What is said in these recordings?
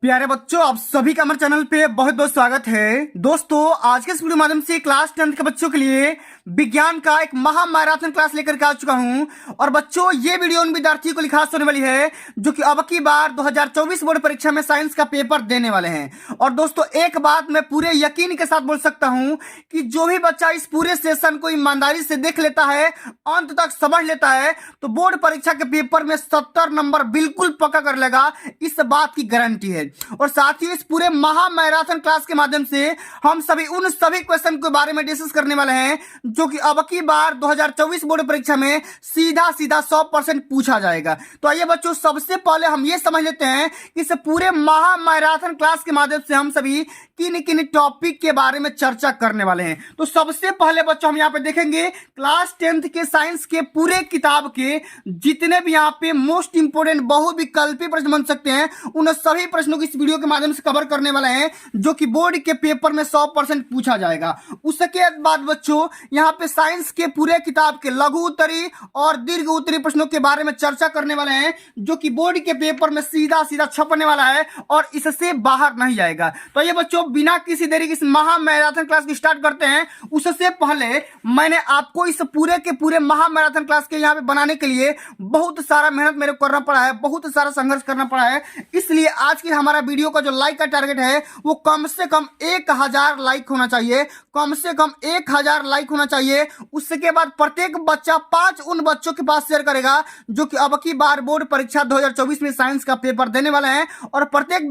प्यारे बच्चों, आप सभी का हमारे चैनल पे बहुत बहुत स्वागत है। दोस्तों, आज के इस वीडियो माध्यम से क्लास 10th के बच्चों के लिए विज्ञान का एक महा मैराथन क्लास लेकर के आ चुका हूं। और बच्चों, ये वीडियो उन विद्यार्थियों के लिए खास होने वाली है जो कि अब की बार 2024 बोर्ड परीक्षा में साइंस का पेपर देने वाले हैं। और दोस्तों, एक बात मैं पूरे यकीन के साथ बोल सकता हूं कि जो भी बच्चा इस पूरे सेशन को ईमानदारी से देख लेता है, अंत तक समझ लेता है, तो बोर्ड परीक्षा के पेपर में 70 नंबर बिल्कुल पक्का कर लेगा। इस बात की गारंटी है। और साथ ही इस पूरे महा मैराथन क्लास के माध्यम से हम उन सभी क्वेश्चन के बारे में डिस्कस करने वाले हैं जो कि अब की बार 2024 बोर्ड परीक्षा में सीधा सीधा 100% पूछा जाएगा। तो आइए बच्चों, सबसे पहले हम ये समझ लेते हैं कि इस पूरे महा मैराथन क्लास के माध्यम से हम सभी किन किन टॉपिक के बारे में चर्चा करने वाले हैं। तो सबसे पहले बच्चों, हम यहाँ पे देखेंगे क्लास 10th के साइंस के पूरे किताब के जितने भी यहाँ पे मोस्ट इंपोर्टेंट बहुविकल्पी प्रश्न बन सकते हैं, उन सभी प्रश्नों को इस वीडियो के माध्यम से कवर करने वाले हैं जो कि बोर्ड के पेपर में 100% पूछा जाएगा। उसके बाद बच्चों, यहाँ पे साइंस के पूरे किताब के लघु उत्तरी और दीर्घ उत्तरी प्रश्नों के बारे में चर्चा करने वाले हैं जो कि बोर्ड के पेपर में सीधा सीधा छपने वाला है और इससे बाहर नहीं जाएगा। तो ये बच्चों, बिना किसी देरी के इस महा मैराथन क्लास की स्टार्ट करते हैं। उससे पहले मैंने आपको इस पूरे के पूरे महा मैराथन क्लास के यहाँ पे बनाने के लिए बहुत सारा मेहनत मेरे को करना पड़ा है, बहुत सारा संघर्ष करना पड़ा है। इसलिए आज की हमारा वीडियो का जो लाइक का टारगेट है वो कम से कम 1000 लाइक होना चाहिए, कम से कम 1000 लाइक होना चाहिए। उसके बाद प्रत्येक बच्चा 5 उन बच्चों के पास शेयर करेगा जो कि अब की बार बोर्ड परीक्षा 2024 में साइंस का पेपर देने वाले हैं। और प्रत्येक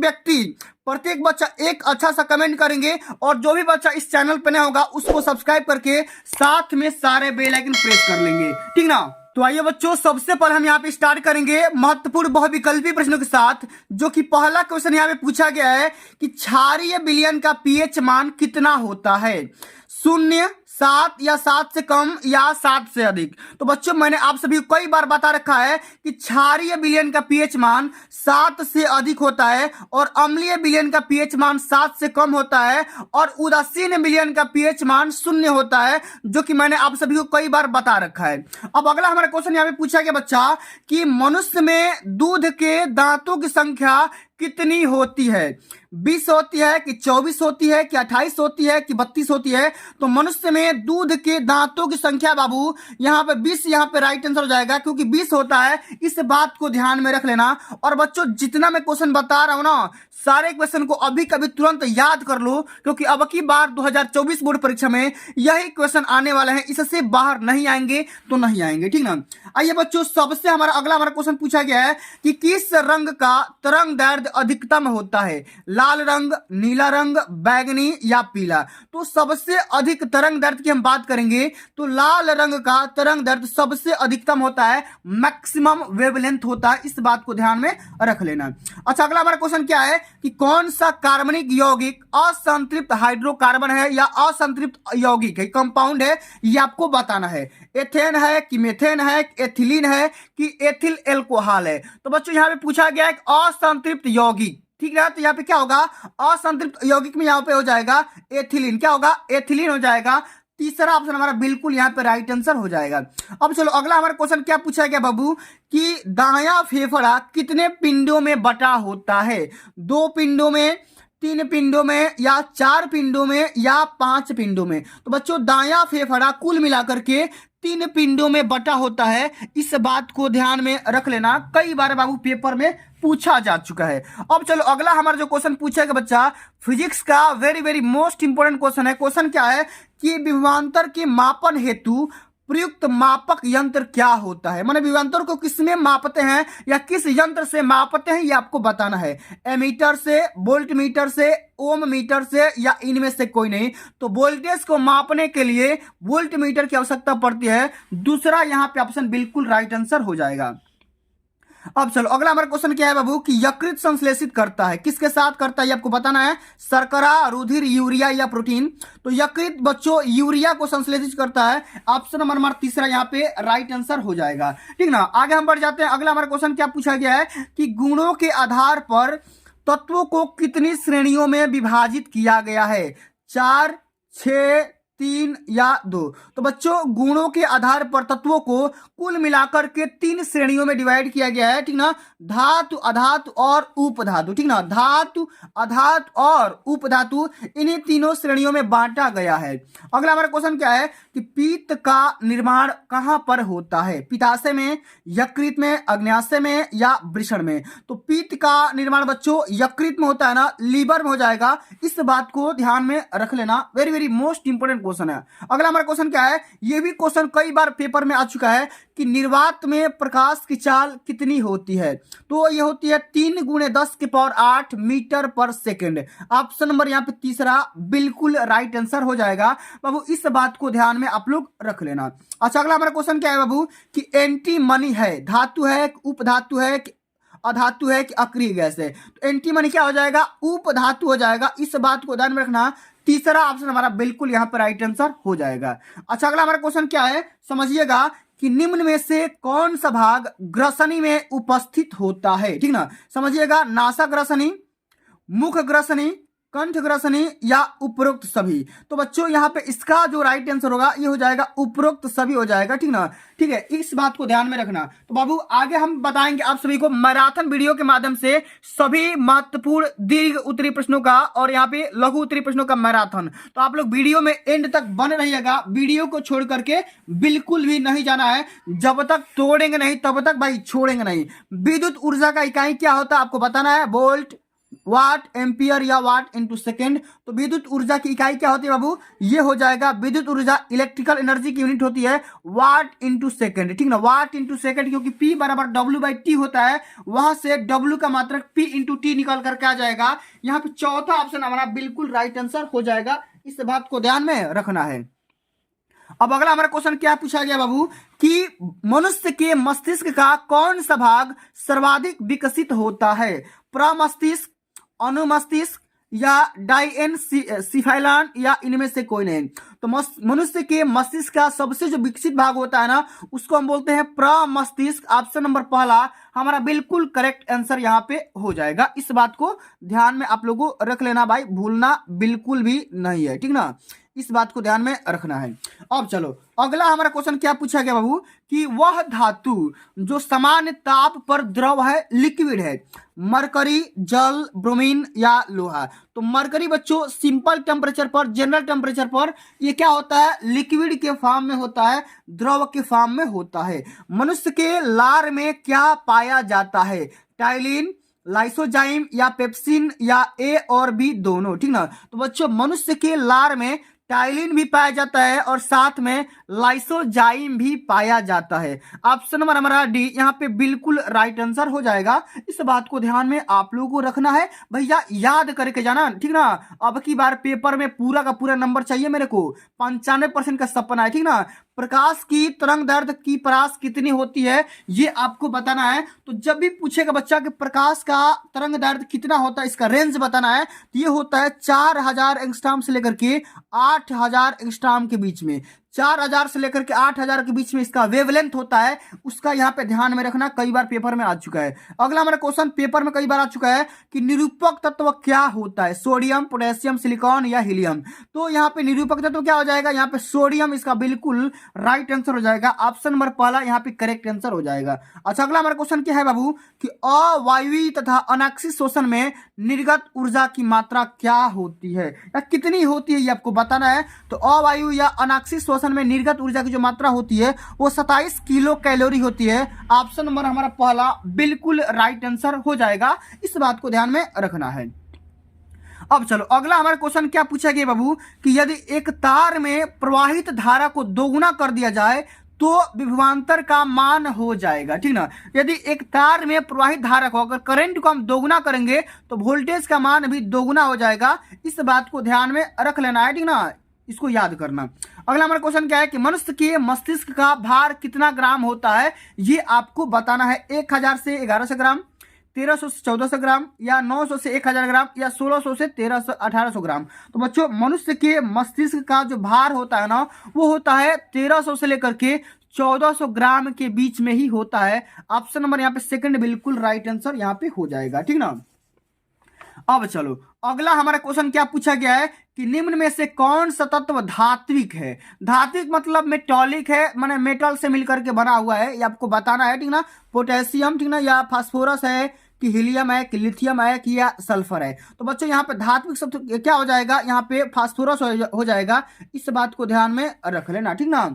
बच्चा एक अच्छा सा कमेंट करेंगे और जो भी बच्चा इस चैनल पे नया होगा उसको सब्सक्राइब करके साथ में सारे बेल आइकन प्रेस कर लेंगे, ठीक ना। तो आइए बच्चों, सबसे पहले हम यहाँ पे स्टार्ट करेंगे महत्वपूर्ण बहुविकल्पी प्रश्नों के साथ। जो कि पहला क्वेश्चन यहाँ पे पूछा गया है कि क्षारीय विलयन का पीएच मान कितना होता है? 0, 7 या 7 से कम या 7 से अधिक। तो बच्चों, मैंने आप सभी को कई बार बता रखा है कि क्षारीय विलयन का पीएच मान 7 से अधिक होता है और अम्लीय विलयन का पीएच मान 7 से कम होता है और उदासीन विलयन का पीएच मान 0 होता है, जो कि मैंने आप सभी को कई बार बता रखा है। अब अगला हमारा क्वेश्चन यहाँ पे पूछा गया बच्चा कि मनुष्य में दूध के दांतों की संख्या कितनी होती है? 20 होती है कि 24 होती है कि 28 होती है कि 32 होती है? तो मनुष्य में दूध के दांतों की संख्या बाबू यहाँ पे 20 यहाँ पे राइट आंसर हो जाएगा, क्योंकि 20 होता है। इस बात को ध्यान में रख लेना। और बच्चों, जितना मैं क्वेश्चन बता रहा हूं ना, सारे क्वेश्चन को अभी कभी तुरंत याद कर लो, क्योंकि अब की बार 2024 बोर्ड परीक्षा में यही क्वेश्चन आने वाले हैं। इससे बाहर नहीं आएंगे तो नहीं आएंगे, ठीक ना। आइए बच्चों, सबसे अगला हमारा क्वेश्चन पूछा गया है कि किस रंग का तरंग दैर्ध्य अधिकतम होता है? लाल रंग, नीला रंग, बैगनी या पीला? तो सबसे अधिक तरंग दैर्ध्य की हम बात करेंगे तो लाल रंग का तरंग दैर्ध्य सबसे अधिकतम होता है, मैक्सिमम वेवलेंथ होता है। इस बात को ध्यान में रख लेना। अच्छा, अगला हमारा क्वेश्चन क्या है कि कौन सा कार्बनिक यौगिक असंतृप्त हाइड्रोकार्बन है या असंतृप्त यौगिक है, कंपाउंड है, ये आपको बताना है। एथेन है कि मेथेन है, एथिलीन है कि एथिल एल्कोहल है? तो बच्चों, यहाँ पे पूछा गया है असंतृप्त यौगिक, ठीक है। तो यहाँ पे क्या होगा? असंतृप्त यौगिक में यहाँ पे हो जाएगा एथिलीन। क्या होगा? एथिलीन हो जाएगा। तीसरा ऑप्शन हमारा बिल्कुल यहाँ पे राइट आंसर हो जाएगा। अब चलो, अगला हमारा क्वेश्चन क्या पूछा गया बाबू कि दायां फेफड़ा कितने पिंडों में बटा होता है? 2 पिंडों में, 3 पिंडों में या 4 पिंडों में या 5 पिंडों में? तो बच्चों, दायां फेफड़ा कुल मिलाकर के 3 पिंडों में बटा होता है। इस बात को ध्यान में रख लेना, कई बार बाबू पेपर में पूछा जा चुका है। अब चलो, अगला हमारा जो क्वेश्चन पूछेगा बच्चा, फिजिक्स का very very most important question है। क्वेश्चन क्या है कि विभवांतर के मापन हेतु प्रयुक्त मापक यंत्र क्या होता है? माने विभवांतर को किसमें मापते हैं या किस यंत्र से मापते हैं, ये आपको बताना है। एमीटर से, वोल्ट मीटर से, ओम मीटर से या इनमें से कोई नहीं? तो वोल्टेज को मापने के लिए वोल्ट मीटर की आवश्यकता पड़ती है। दूसरा यहाँ पे ऑप्शन बिल्कुल राइट आंसर हो जाएगा। अब चलो, अगला हमारा क्वेश्चन क्या है बाबू कि यकृत संश्लेषित करता है, किसके साथ करता है ये आपको बताना है। शर्करा, रुधिर, यूरिया या प्रोटीन? तो यकृत बच्चों यूरिया को संश्लेषित करता है। ऑप्शन नंबर हमारा तीसरा यहाँ पे राइट आंसर हो जाएगा, ठीक ना। आगे हम बढ़ जाते हैं। अगला हमारा क्वेश्चन क्या पूछा गया है कि गुणों के आधार पर तत्वों को कितनी श्रेणियों में विभाजित किया गया है? 4, 6, 3 या 2। तो बच्चों गुणों के आधार पर तत्वों को कुल मिलाकर के 3 श्रेणियों में डिवाइड किया गया है, ठीक ना। धातु, अधातु और उपधातु, ठीक ना। धातु, अधातु और उपधातु, इन्हीं तीनों श्रेणियों में बांटा गया है। अगला हमारा क्वेश्चन क्या है कि पीत्त का निर्माण कहां पर होता है? पित्ताशय में, यकृत में, अग्न्याशय में या वृषण में? तो पीत्त का निर्माण बच्चों यकृत में होता है ना, लीवर में हो जाएगा। इस बात को ध्यान में रख लेना, very very most important question है। अगला हमारा क्वेश्चन क्या है, यह भी क्वेश्चन कई बार पेपर में आ चुका है कि निर्वात में प्रकाश की चाल कितनी होती है? तो ये होती है 3 × 10⁸ मीटर पर सेकेंड। ऑप्शन नंबर यहाँ पे तीसरा बिल्कुल राइट आंसर हो जाएगा बाबू। इस बात को ध्यान में आप लोग रख लेना। अच्छा, अगला हमारा क्वेश्चन क्या है बाबू कि एंटीमनी है, धातु है, उपधातु है, अधातु है कि अक्रिय गैस है? तो एंटीमनी क्या हो जाएगा? उपधातु हो जाएगा। इस बात को ध्यान में रखना, तीसरा ऑप्शन हमारा बिल्कुल यहाँ पर राइट आंसर हो जाएगा। अच्छा, अगला हमारा क्वेश्चन क्या है, समझिएगा कि निम्न में से कौन सा भाग ग्रसनी में उपस्थित होता है? ठीक ना, समझिएगा। नासा ग्रसनी, मुख ग्रसनी, कंठ ग्रसनी या उपरोक्त सभी? तो बच्चों यहाँ पे इसका जो राइट आंसर होगा ये हो जाएगा उपरोक्त सभी हो जाएगा, ठीक ना। ठीक है, इस बात को ध्यान में रखना। तो बाबू आगे हम बताएंगे आप सभी को मैराथन वीडियो के माध्यम से सभी महत्वपूर्ण दीर्घ उत्तरी प्रश्नों का और यहाँ पे लघु उत्तरी प्रश्नों का मैराथन। तो आप लोग वीडियो में एंड तक बने रहिएगा, वीडियो को छोड़ करके बिल्कुल भी नहीं जाना है। जब तक तोड़ेंगे नहीं तब तक भाई छोड़ेंगे नहीं। विद्युत ऊर्जा का इकाई क्या होता है आपको बताना है, वोल्ट, वाट, एम्पियर या वाट इंटू सेकेंड। तो विद्युत ऊर्जा की इकाई क्या होती है बाबू? ये हो जाएगा विद्युत ऊर्जा, इलेक्ट्रिकल एनर्जी की यूनिट होती है वाट इंटू सेकेंड, ठीक ना। वाट इंटू सेकेंड, क्योंकि P बराबर W/T होता है, वहां से W का मात्रक P इंटू T निकाल करके आ जाएगा। यहाँ पे चौथा ऑप्शन हमारा बिल्कुल राइट आंसर हो जाएगा। इस बात को ध्यान में रखना है। अब अगला हमारा क्वेश्चन क्या पूछा गया बाबू कि मनुष्य के मस्तिष्क का कौन सा भाग सर्वाधिक विकसित होता है? प्रमस्तिष्क, अनुमस्तिष्क या डाइएनसेफेलॉन या इनमें से कोई नहीं? तो मनुष्य के मस्तिष्क का सबसे जो विकसित भाग होता है ना, उसको हम बोलते हैं प्रमस्तिष्क। ऑप्शन नंबर पहला हमारा बिल्कुल करेक्ट आंसर यहाँ पे हो जाएगा। इस बात को ध्यान में आप लोगों को रख लेना भाई, भूलना बिल्कुल भी नहीं है, ठीक ना। इस बात को ध्यान में रखना है। अब चलो अगला हमारा क्वेश्चन क्या पूछा गया बाबू कि वह धातु जो सामान्य ताप पर द्रव है, लिक्विड है, मरकरी, जल, ब्रोमीन या लोहा? तो मरकरी बच्चों सिंपल टेम्परेचर पर, जनरल टेम्परेचर पर ये क्या होता है? लिक्विड के फॉर्म में होता है, द्रव के फॉर्म में होता है। मनुष्य के लार में क्या पाया जाता है? टाइलिन, लाइसोजाइम या पेप्सिन या ए और बी दोनों, ठीक ना। तो बच्चों मनुष्य के लार में टाइलिन भी पाया जाता है और साथ में लाइसोजाइम भी पाया जाता है। ऑप्शन नंबर हमारा डी यहाँ पे बिल्कुल राइट आंसर हो जाएगा। इस बात को ध्यान में आप लोगों को रखना है भैया, याद करके जाना, ठीक ना। अब की बार पेपर में पूरा का पूरा नंबर चाहिए मेरे को, 95% का सपना है, ठीक ना। प्रकाश की तरंग दैर्ध्य की परास कितनी होती है ये आपको बताना है। तो जब भी पूछेगा बच्चा कि प्रकाश का तरंग दैर्ध्य कितना होता है, इसका रेंज बताना है, तो ये होता है 4000 एंगस्ट्रॉम से लेकर के 8000 एंगस्ट्रॉम के बीच में। 4000 से लेकर के 8000 के बीच में इसका वेवलेंथ होता है, उसका यहाँ पे ध्यान में रखना, कई बार पेपर में आ चुका है। अगला हमारा क्वेश्चन पेपर में कई बार आ चुका है कि निरूपक तत्व क्या होता है? सोडियम, पोटेशियम, सिलिकॉन या हीलियम? तो यहाँ पे निरूपक तत्व क्या हो जाएगा? यहाँ पे सोडियम इसका बिल्कुल राइट आंसर हो जाएगा। ऑप्शन नंबर पहला यहाँ पे करेक्ट आंसर हो जाएगा। अच्छा, अगला हमारा क्वेश्चन क्या है बाबू कि अवायवीय तथा अनाक्षिक शोषण में निर्गत ऊर्जा की मात्रा क्या होती है या कितनी होती है ये आपको बताना है। तो अवायवीय या अनाक्षिक शोषण में निर्गत ऊर्जा की जो मात्रा होती है वो 27 किलो कैलोरी होती है। ऑप्शन नंबर हमारा पहला बिल्कुल राइट आंसर हो जाएगा। इस बात को ध्यान में रखना है। अब चलो अगला हमारा क्वेश्चन क्या पूछा गया बाबू कि यदि एक तार में प्रवाहित धारा को दोगुना कर दिया जाए तो विभवांतर का मान हो जाएगा, ठीक ना। यदि एक तार में प्रवाहित धारा को, अगर करंट को हम दोगुना करेंगे तो वोल्टेज का मान भी दोगुना हो जाएगा। इस बात को ध्यान में रख लेना है, ठीक ना, इसको याद करना। अगला हमारा क्वेश्चन क्या है कि मनुष्य के मस्तिष्क का भार कितना ग्राम होता है ये आपको बताना है। 1000 से 1100 ग्राम, 1300 से 1400 ग्राम या 900 से 1000 ग्राम या 1600 से 1800 ग्राम? तो बच्चों मनुष्य के मस्तिष्क का जो भार होता है ना वो होता है 1300 से लेकर के 1400 ग्राम के बीच में ही होता है। ऑप्शन नंबर यहाँ पे सेकंड बिल्कुल राइट आंसर यहाँ पे हो जाएगा, ठीक ना। अब चलो अगला हमारा क्वेश्चन क्या पूछा गया है कि निम्न में से कौन सा तत्व धात्विक है। धात्विक मतलब मेटॉलिक है, माने मेटल से मिलकर के बना हुआ है, ये आपको बताना है, ठीक ना। पोटेशियम, ठीक ना, या फास्फोरस है कि हीलियम है कि लिथियम है कि या सल्फर है। तो बच्चों यहाँ पे धात्विक शब्द क्या हो जाएगा, यहाँ पे फास्फोरस हो जाएगा। इस बात को ध्यान में रख लेना, ठीक ना।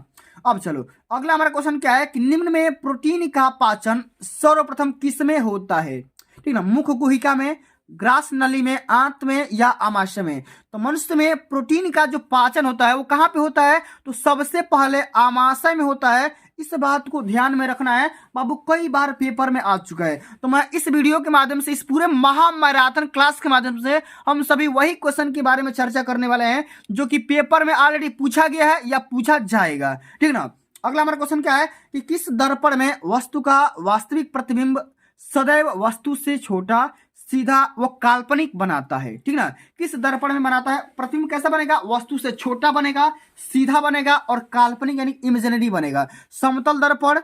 अब चलो अगला हमारा क्वेश्चन क्या है कि निम्न में प्रोटीन का पाचन सर्वप्रथम किस में होता है, ठीक ना। मुख गुहिका में, ग्रास नली में, आंत में या आमाशय में। तो मनुष्य में प्रोटीन का जो पाचन होता है वो कहाँ पे होता है, तो सबसे पहले आमाशय में होता है। इस बात को ध्यान में रखना है बाबू, कई बार पेपर में आ चुका है। तो मैं इस वीडियो के माध्यम से, इस पूरे महामैराथन क्लास के माध्यम से हम सभी वही क्वेश्चन के बारे में चर्चा करने वाले हैं जो कि पेपर में ऑलरेडी पूछा गया है या पूछा जाएगा, ठीक ना। अगला हमारा क्वेश्चन क्या है कि किस दर्पण में वस्तु का वास्तविक प्रतिबिंब सदैव वस्तु से छोटा, सीधा व काल्पनिक बनाता है, ठीक ना। किस दर्पण में बनाता है, प्रतिबिंब कैसा बनेगा, वस्तु से छोटा बनेगा, सीधा बनेगा और काल्पनिक यानी इमेजिनरी बनेगा। समतल दर्पण,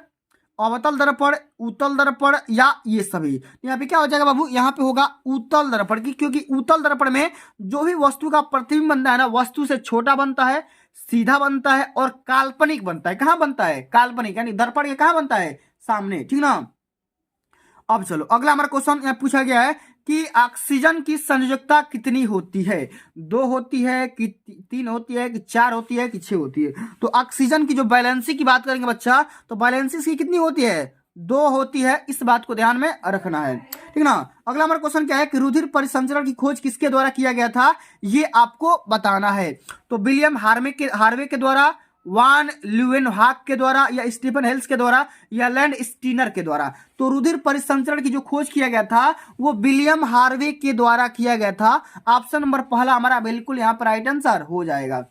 अवतल दर्पण, उत्तल दर्पण या ये सभी। यहाँ पे क्या हो जाएगा बाबू, यहाँ पे होगा उत्तल दर्पण की, क्योंकि उत्तल दर्पण में जो भी वस्तु का प्रतिबिंब बनता है ना, वस्तु से छोटा बनता है, सीधा बनता है और काल्पनिक बनता है। कहाँ बनता है, काल्पनिक, यानी दर्पण के कहाँ बनता है, सामने, ठीक ना। अब चलो अगला हमारा क्वेश्चन यहाँ पूछा गया है कि ऑक्सीजन की संयोजकता कितनी होती है, 2 होती है कि 3 होती है कि 4 होती है कि 6 होती है। तो ऑक्सीजन की जो बैलेंसी की बात करेंगे बच्चा, तो बैलेंसी इसकी कितनी होती है, 2 होती है। इस बात को ध्यान में रखना है, ठीक ना। अगला हमारा क्वेश्चन क्या है कि रुधिर परिसंचरण की खोज किसके द्वारा किया गया था, ये आपको बताना है। तो विलियम हार्वे के द्वारा, वान ल्यूवेनहॉक के द्वारा या स्टीफन हेल्स के द्वारा या लैंड स्टीनर के द्वारा। तो रुधिर परिसंचरण की जो खोज किया गया था वो विलियम हार्वे के द्वारा किया गया था। ऑप्शन नंबर पहला हमारा बिल्कुल यहाँ पर राइट आंसर हो जाएगा।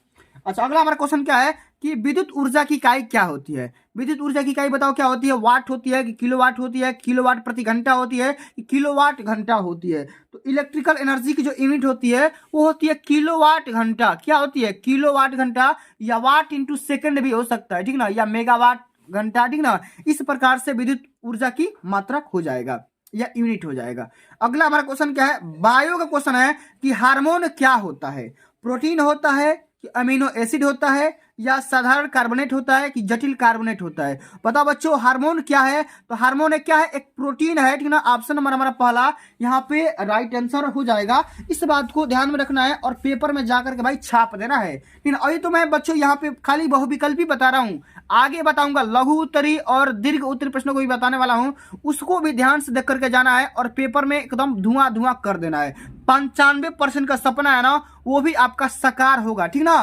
अच्छा अगला हमारा क्वेश्चन क्या है कि विद्युत ऊर्जा की इकाई क्या होती है। विद्युत ऊर्जा की इकाई बताओ क्या होती है, वाट होती है कि किलोवाट होती है, किलोवाट प्रति घंटा होती है कि किलोवाट घंटा होती है। तो इलेक्ट्रिकल एनर्जी की जो यूनिट होती है वो होती है किलोवाट घंटा। क्या होती है, किलोवाट घंटा, या वाट इंटू सेकेंड भी हो सकता है, ठीक ना, या मेगावाट घंटा, ठीक ना। इस प्रकार से विद्युत ऊर्जा की मात्रक हो जाएगा या यूनिट हो जाएगा। अगला हमारा क्वेश्चन क्या है, बायो का क्वेश्चन है कि हार्मोन क्या होता है, प्रोटीन होता है कि अमीनो एसिड होता है या साधारण कार्बोनेट होता है कि जटिल कार्बोनेट होता है। बताओ बच्चों हार्मोन क्या है, तो हार्मोन एक क्या है, एक प्रोटीन है, ठीक ना। ऑप्शन नंबर हमारा पहला यहाँ पे राइट आंसर हो जाएगा। इस बात को ध्यान में रखना है और पेपर में जाकर के भाई छाप देना है, ठीक ना। अभी तो मैं बच्चों यहाँ पे खाली बहुविकल्पी बता रहा हूँ, आगे बताऊंगा लघु उत्तरी और दीर्घ उत्तरी प्रश्नों को भी बताने वाला हूँ, उसको भी ध्यान से देख करके जाना है और पेपर में एकदम धुआं धुआं कर देना है। 95% का सपना है ना वो भी आपका साकार होगा, ठीक ना।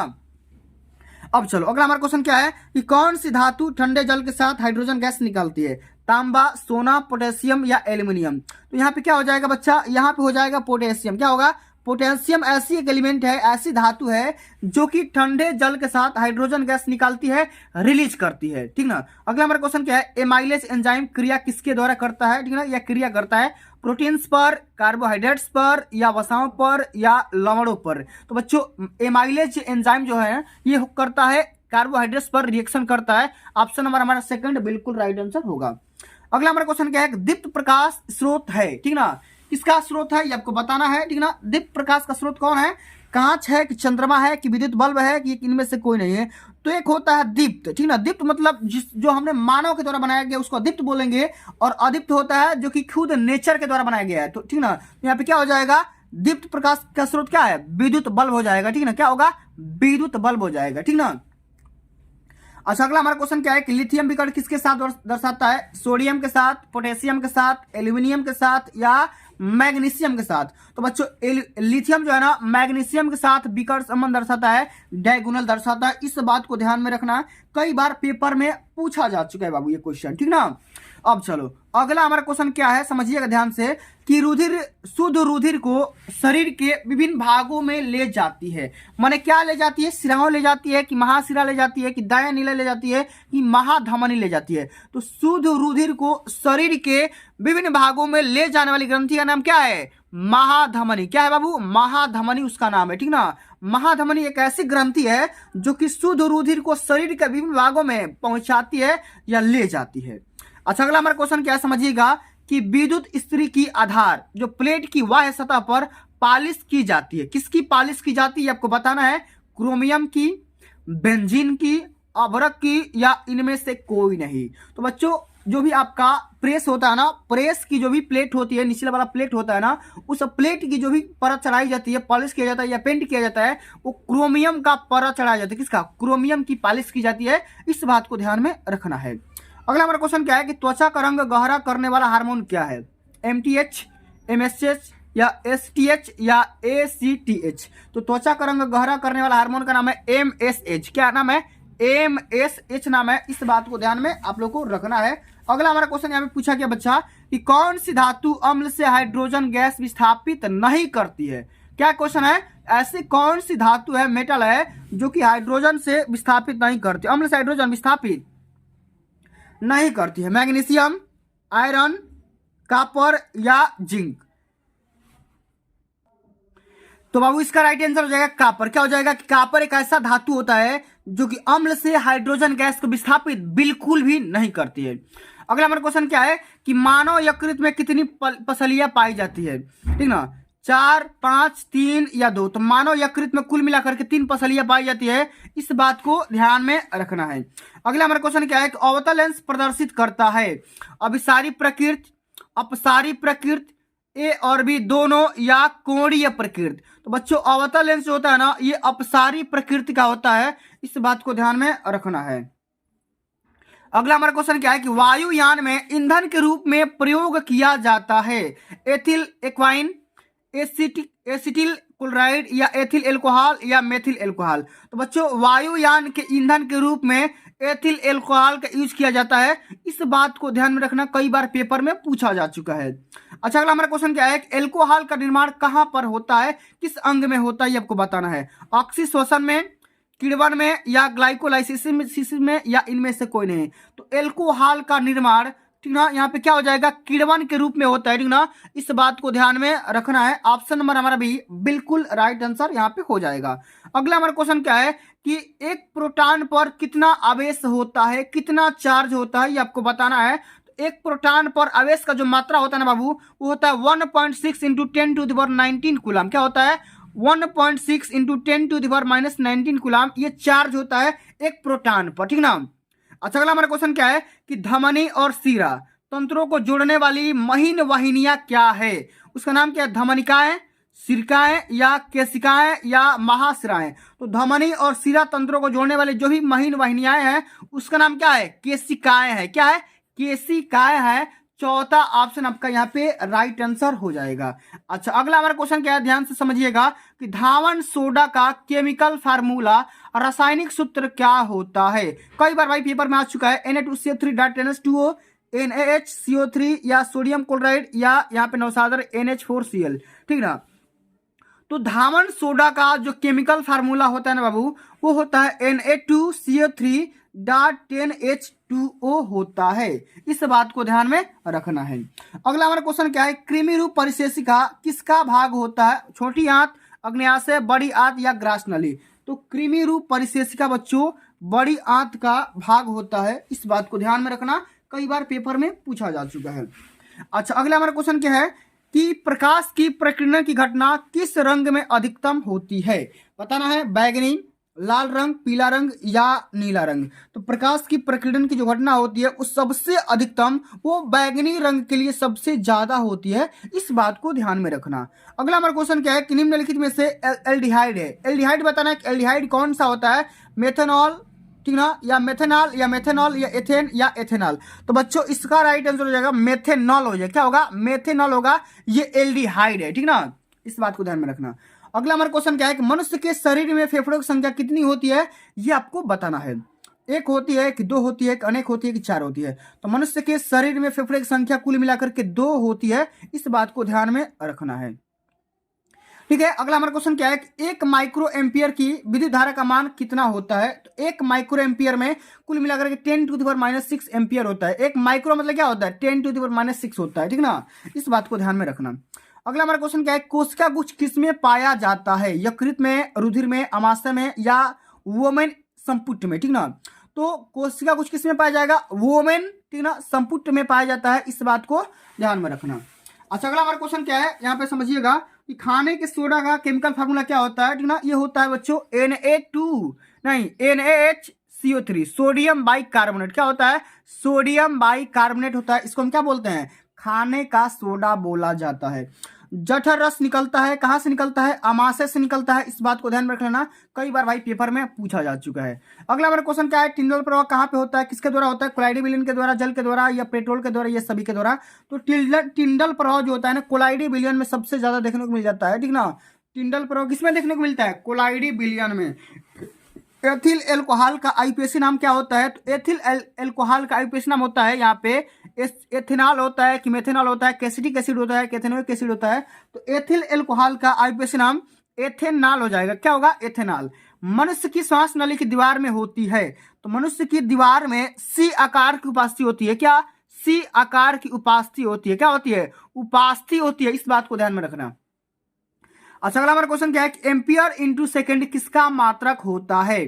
अब चलो अगला हमारा क्वेश्चन क्या है कि कौन सी धातु ठंडे जल के साथ हाइड्रोजन गैस निकालती है, तांबा, सोना, पोटेशियम या एल्यूमिनियम। तो यहाँ पे क्या हो जाएगा बच्चा, यहाँ पे हो जाएगा पोटेशियम। क्या होगा, पोटेशियम ऐसी एक एलिमेंट है, ऐसी धातु है जो कि ठंडे जल के साथ हाइड्रोजन गैस निकालती है, रिलीज करती है, ठीक ना। अगला हमारा क्वेश्चन क्या है, एमाइलेज एंजाइम क्रिया किसके द्वारा करता है, ठीक ना, या क्रिया करता है प्रोटीन्स पर, कार्बोहाइड्रेट्स पर या वसाओं पर या लवणों पर। तो बच्चों एमाइलेज एंजाइम जो है ये करता है कार्बोहाइड्रेट्स पर रिएक्शन करता है। ऑप्शन नंबर हमारा सेकंड बिल्कुल राइट आंसर होगा। अगला हमारा क्वेश्चन क्या है, दीप्त प्रकाश स्रोत है, ठीक ना, किसका स्रोत है ये आपको बताना है, ठीक ना। दीप्त प्रकाश का स्रोत कौन है, कांच है कि चंद्रमा है कि विद्युत बल्ब है कि इनमें से कोई नहीं है। तो एक होता है दीप्त, ठीक ना। दीप्त मतलब जो हमने मानव के द्वारा बनाया गया उसको दीप्त बोलेंगे, और अदीप्त होता है जो कि खुद नेचर के द्वारा बनाया गया है, तो ठीक ना। यहाँ पे क्या हो जाएगा, दीप्त प्रकाश का स्रोत क्या है, विद्युत बल्ब हो जाएगा, ठीक ना। क्या होगा, विद्युत बल्ब हो जाएगा, ठीक ना। अच्छा अगला हमारा क्वेश्चन क्या है कि लिथियम विकर्ण किसके साथ दर्शाता है, सोडियम के साथ, पोटेशियम के साथ, एल्यूमिनियम के साथ या मैग्नीशियम के साथ। तो बच्चों लिथियम जो है ना मैग्नीशियम के साथ विकर्ण संबंध दर्शाता है, डायगोनल दर्शाता है। इस बात को ध्यान में रखना है, कई बार पेपर में पूछा जा चुका है बाबू ये क्वेश्चन, ठीक ना। अब चलो अगला हमारा क्वेश्चन क्या है, समझिएगा ध्यान से कि रुधिर, शुद्ध रुधिर को शरीर के विभिन्न भागों में ले जाती है। माने क्या ले जाती है, सिराओं ले जाती है कि महाशिरा ले जाती है कि दायां नीला ले जाती है कि महाधमनी ले जाती है। तो शुद्ध रुधिर को शरीर के विभिन्न भागों में ले जाने वाली ग्रंथि का नाम क्या है, महाधमनी। क्या है बाबू, महाधमनी उसका नाम है, ठीक ना। महाधमनी एक ऐसी ग्रंथि है जो कि शुद्ध रुधिर को शरीर के विभिन्न भागों में पहुंचाती है या ले जाती है। अच्छा अगला हमारा क्वेश्चन क्या है, समझिएगा कि विद्युत स्त्री की आधार जो प्लेट की बाह्य सतह पर पालिश की जाती है। किसकी पालिश की जाती है आपको बताना है, क्रोमियम की, बेंजीन की, अभ्रक की, या इनमें से कोई नहीं। तो बच्चों जो भी आपका प्रेस होता है ना, प्रेस की जो भी प्लेट होती है, निचले वाला प्लेट होता है ना, उस प्लेट की जो भी परत चढ़ाई जाती है, पॉलिश किया जाता है या पेंट किया जाता है, वो क्रोमियम का परत चढ़ाया जाता है। किसका? क्रोमियम की पॉलिश की जाती है। इस बात को ध्यान में रखना है। अगला हमारा क्वेश्चन क्या है कि त्वचा का रंग गहरा करने वाला हार्मोन क्या है? MTH, MSH या STH या ACTH? तो त्वचा का रंग गहरा करने वाला हार्मोन का नाम है MSH। क्या नाम है? MSH नाम है। इस बात को ध्यान में आप लोग को रखना है। अगला हमारा क्वेश्चन यहाँ पे पूछा गया बच्चा कि कौन सी धातु अम्ल से हाइड्रोजन गैस विस्थापित नहीं करती है? क्या क्वेश्चन है? ऐसी कौन सी धातु है, मेटल है, जो कि हाइड्रोजन से विस्थापित नहीं करती, अम्ल से हाइड्रोजन विस्थापित नहीं करती है? मैग्नीशियम, आयरन, कॉपर या जिंक? तो बाबू इसका राइट आंसर हो जाएगा कॉपर। क्या हो जाएगा कि कॉपर एक ऐसा धातु होता है जो कि अम्ल से हाइड्रोजन गैस को विस्थापित बिल्कुल भी नहीं करती है। अगला हमारा क्वेश्चन क्या है कि मानव यकृत में कितनी पसलियां पाई जाती है? ठीक ना, 4, 5, 3 या 2? तो मानव यकृत में कुल मिलाकर के 3 पसलियां पाई जाती है। इस बात को ध्यान में रखना है। अगला हमारा क्वेश्चन क्या है कि अवतल लेंस प्रदर्शित करता है अभिसारी प्रकृति, अपसारी प्रकृति, ए और बी दोनों, या कोणीय प्रकृति? तो बच्चों अवतल लेंस जो होता है ना, ये अपसारी प्रकृति का होता है। इस बात को ध्यान में रखना है। अगला हमारा क्वेश्चन क्या है कि वायुयान में ईंधन के रूप में प्रयोग किया जाता है एथिल एक्वाइन, एसिटिल क्लोराइड या एथिल एल्कोहल या मेथिल एल्कोहल? तो बच्चों वायुयान के ईंधन के रूप में एथिल एल्कोहल का यूज किया जाता है। इस बात को ध्यान में रखना, कई बार पेपर में पूछा जा चुका है। अच्छा अगला हमारा क्वेश्चन क्या है कि एल्कोहल का निर्माण कहां पर होता है, किस अंग में होता है, ये आपको बताना है। ऑक्सीश्वसन में, किण्वन में, या ग्लाइकोलाइसिस में, या इनमें से कोई नहीं? तो एल्कोहल का निर्माण, ठीक ना, यहाँ पे क्या हो जाएगा, किण्वन के रूप में होता है। ठीक ना, इस बात को ध्यान में रखना है। ऑप्शन नंबर हमारा भी बिल्कुल राइट आंसर यहाँ पे हो जाएगा। अगला हमारा क्वेश्चन क्या है कि एक प्रोटॉन पर कितना आवेश होता है, कितना चार्ज होता है, ये आपको बताना है। तो एक प्रोटॉन पर आवेश का जो मात्रा होता है ना बाबू, वो होता है 1.6 इंटू 10⁻19 कूलम। क्या होता है? 1.6 इंटू 10⁻−19 कूलम ये चार्ज होता है एक प्रोटॉन पर। ठीक ना। अच्छा अगला हमारा क्वेश्चन क्या है कि धमनी और शिरा तंत्रों को जोड़ने वाली महीन वाहिनियां क्या है? उसका नाम क्या है? धमनिकाएं, सिरकाएं, या केशिकाएं, या महाशिराएं? तो धमनी और शिरा तंत्रों को जोड़ने वाली जो भी महीन वाहिनियां हैं उसका नाम क्या है? केशिकाएं है। क्या है? केशिकाएं है। चौथा ऑप्शन आपका यहाँ पे राइट आंसर हो जाएगा। अच्छा अगला हमारा क्वेश्चन क्या है, ध्यान से समझिएगा कि धावन सोडा का केमिकल फार्मूला, रासायनिक सूत्र क्या होता है? कई बार भाई पेपर में आ चुका है। Na2CO3.NH2O, NaHCO3, या सोडियम क्लोराइड, या यहाँ पे नौसादर NH4Cl। ठीक ना। तो धावन सोडा का जो केमिकल फार्मूला होता है ना बाबू, वो होता है Na2CO3.10H2O होता है। इस बात को ध्यान में रखना है। अगला हमारा क्वेश्चन क्या है, कृमि रूप परिशेषिका किसका भाग होता है? छोटी आंत, अग्न्याशय, बड़ी आंत, या ग्रास नली? तो कृमि रूप परिशेषिका बच्चों बड़ी आंत का भाग होता है। इस बात को ध्यान में रखना, कई बार पेपर में पूछा जा चुका है। अच्छा अगला हमारा क्वेश्चन क्या है कि प्रकाश की प्रकीर्णन की घटना किस रंग में अधिकतम होती है? बताना है, बैगनी, लाल रंग, पीला रंग, या नीला रंग? तो प्रकाश की प्रकीर्णन की जो घटना होती है उस सबसे अधिकतम वो बैगनी रंग के लिए सबसे ज्यादा होती है। इस बात को ध्यान में रखना। अगला हमारा क्वेश्चन क्या है कि निम्नलिखित में से एल्डिहाइड है। एल्डिहाइड बताना है कि एल्डिहाइड कौन सा होता है? मेथनॉल, ठीक ना, या मेथेनॉल, या मेथेनॉल, या एथेन, या एथेनॉल? तो बच्चों इसका राइट आंसर हो जाएगा मेथेनॉल हो जाएगा। क्या होगा? मेथेनॉल होगा। ये एल्डिहाइड है। ठीक ना, इस बात को ध्यान में रखना। अगला हमारा क्वेश्चन क्या है कि मनुष्य के शरीर में फेफड़ों की संख्या कितनी होती है? ये आपको बताना है। एक होती है कि दो होती है कि अनेक होती है कि चार होती है? तो मनुष्य के शरीर में फेफड़े की संख्या कुल मिलाकर के 2 होती है। इस बात को ध्यान में रखना है। ठीक है। अगला हमारा क्वेश्चन क्या है कि 1 माइक्रो एम्पियर की विद्युत धारा का मान कितना होता है? तो 1 माइक्रो एम्पियर में कुल मिलाकर के 10⁻⁻6 एम्पियर होता है। 1 माइक्रो मतलब क्या होता है? 10⁻⁻6 होता है। ठीक ना, इस बात को ध्यान में रखना। अगला हमारा क्वेश्चन क्या है, कोशिका गुच्छ किसमें पाया जाता है? यकृत में, रुधिर में, अमाशय में, या वोमेन संपुट में? ठीक ना, तो कोशिका गुच्छ किसमें पाया जाएगा? वोमेन, ठीक ना, संपुट में पाया जाता है। इस बात को ध्यान में रखना। अच्छा अगला हमारा क्वेश्चन क्या है, यहाँ पे समझिएगा, कि खाने के सोडा का केमिकल फार्मूला क्या होता है, ठीक ना, ये होता है बच्चों Na2 नहीं NaHCO3, सोडियम बाइकार्बोनेट। क्या होता है? सोडियम बाइकार्बोनेट होता है। इसको हम क्या बोलते हैं? खाने का सोडा बोला जाता है। जठर रस निकलता है, कहाँ से निकलता है? अमाशय से निकलता है। इस बात को ध्यान में रख लेना, कई बार भाई पेपर में पूछा जा चुका है। अगला हमारा क्वेश्चन क्या है? टिंडल प्रवाह कहाँ पे होता है, किसके द्वारा होता है? कोलाइडी विलयन के द्वारा, जल के द्वारा, या पेट्रोल के द्वारा, ये सभी के द्वारा। तो टिंडल प्रवाह जो होता है ना, कोलाइडी विलयन में सबसे ज्यादा देखने को मिल जाता है, ठीक ना। टिंडल प्रवाह किसमें देखने को मिलता है? कोलाइडी विलयन में। एथिल एल्कोहल का आईपीएसी नाम क्या होता है? तो एथिल एल्कोहल का आईपीएसी नाम होता है यहाँ पे एथेनॉल होता है कि मेथेनॉल होता है, कैसिटिक एसिड होता है, कैथेनोइक एसिड होता है। तो एथिल एल्कोहल का आईपीएसी नाम एथेनॉल हो जाएगा। क्या होगा? एथेनॉल। मनुष्य की श्वास नली की दीवार में होती है, तो मनुष्य की दीवार में सी आकार की उपास्थि होती है। क्या? सी आकार की उपास्थि होती है। क्या होती है? उपास्थि होती है। इस बात को ध्यान में रखना। अच्छा, अगला हमारा क्वेश्चन क्या है कि एम्पियर इंटू सेकेंड किसका मात्रक होता है?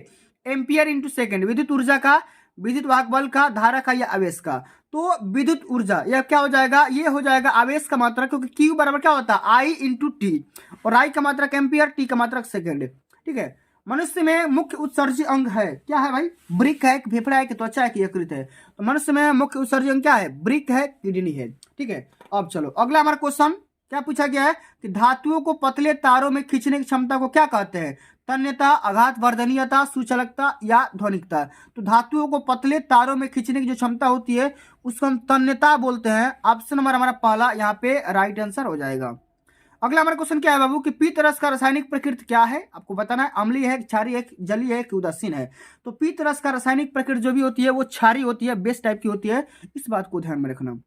एम्पियर इंटू सेकेंड विद्युत ऊर्जा का, विद्युत वाहक बल का, धारा का, या आवेश का? तो विद्युत ऊर्जा, यह क्या हो जाएगा? ये हो जाएगा आवेश का मात्रक, क्योंकि क्यू बराबर क्या होता है? आई इंटू टी, और आई का मात्रक एम्पियर, टी का मात्रक सेकेंड। ठीक है। मनुष्य में मुख्य उत्सर्जी अंग है, क्या है भाई? ब्रिक है कि फेफड़ा है कि त्वचा है कि यकृत है? तो मनुष्य में मुख्य उत्सर्जी अंग क्या है? ब्रिक है, किडनी है। ठीक है। अब चलो अगला हमारा क्वेश्चन क्या पूछा गया है कि धातुओं को पतले तारों में खींचने की क्षमता को क्या कहते हैं? तन्यता, आघात वर्धनीयता, सुचालकता, या ध्वनिकता? तो धातुओं को पतले तारों में खींचने की जो क्षमता होती है उसको हम तन्यता बोलते हैं। ऑप्शन नंबर हमारा पहला यहाँ पे राइट आंसर हो जाएगा। अगला हमारा क्वेश्चन क्या है बाबू कि पीत रस का रासायनिक प्रकृति क्या है? आपको बताना है, अम्लीय है, क्षारीय है, जलीय है कि उदासीन है? तो पीत रस का रासायनिक प्रकृति जो भी होती है वो क्षारीय होती है, बेस टाइप की होती है। इस बात को ध्यान में रखना।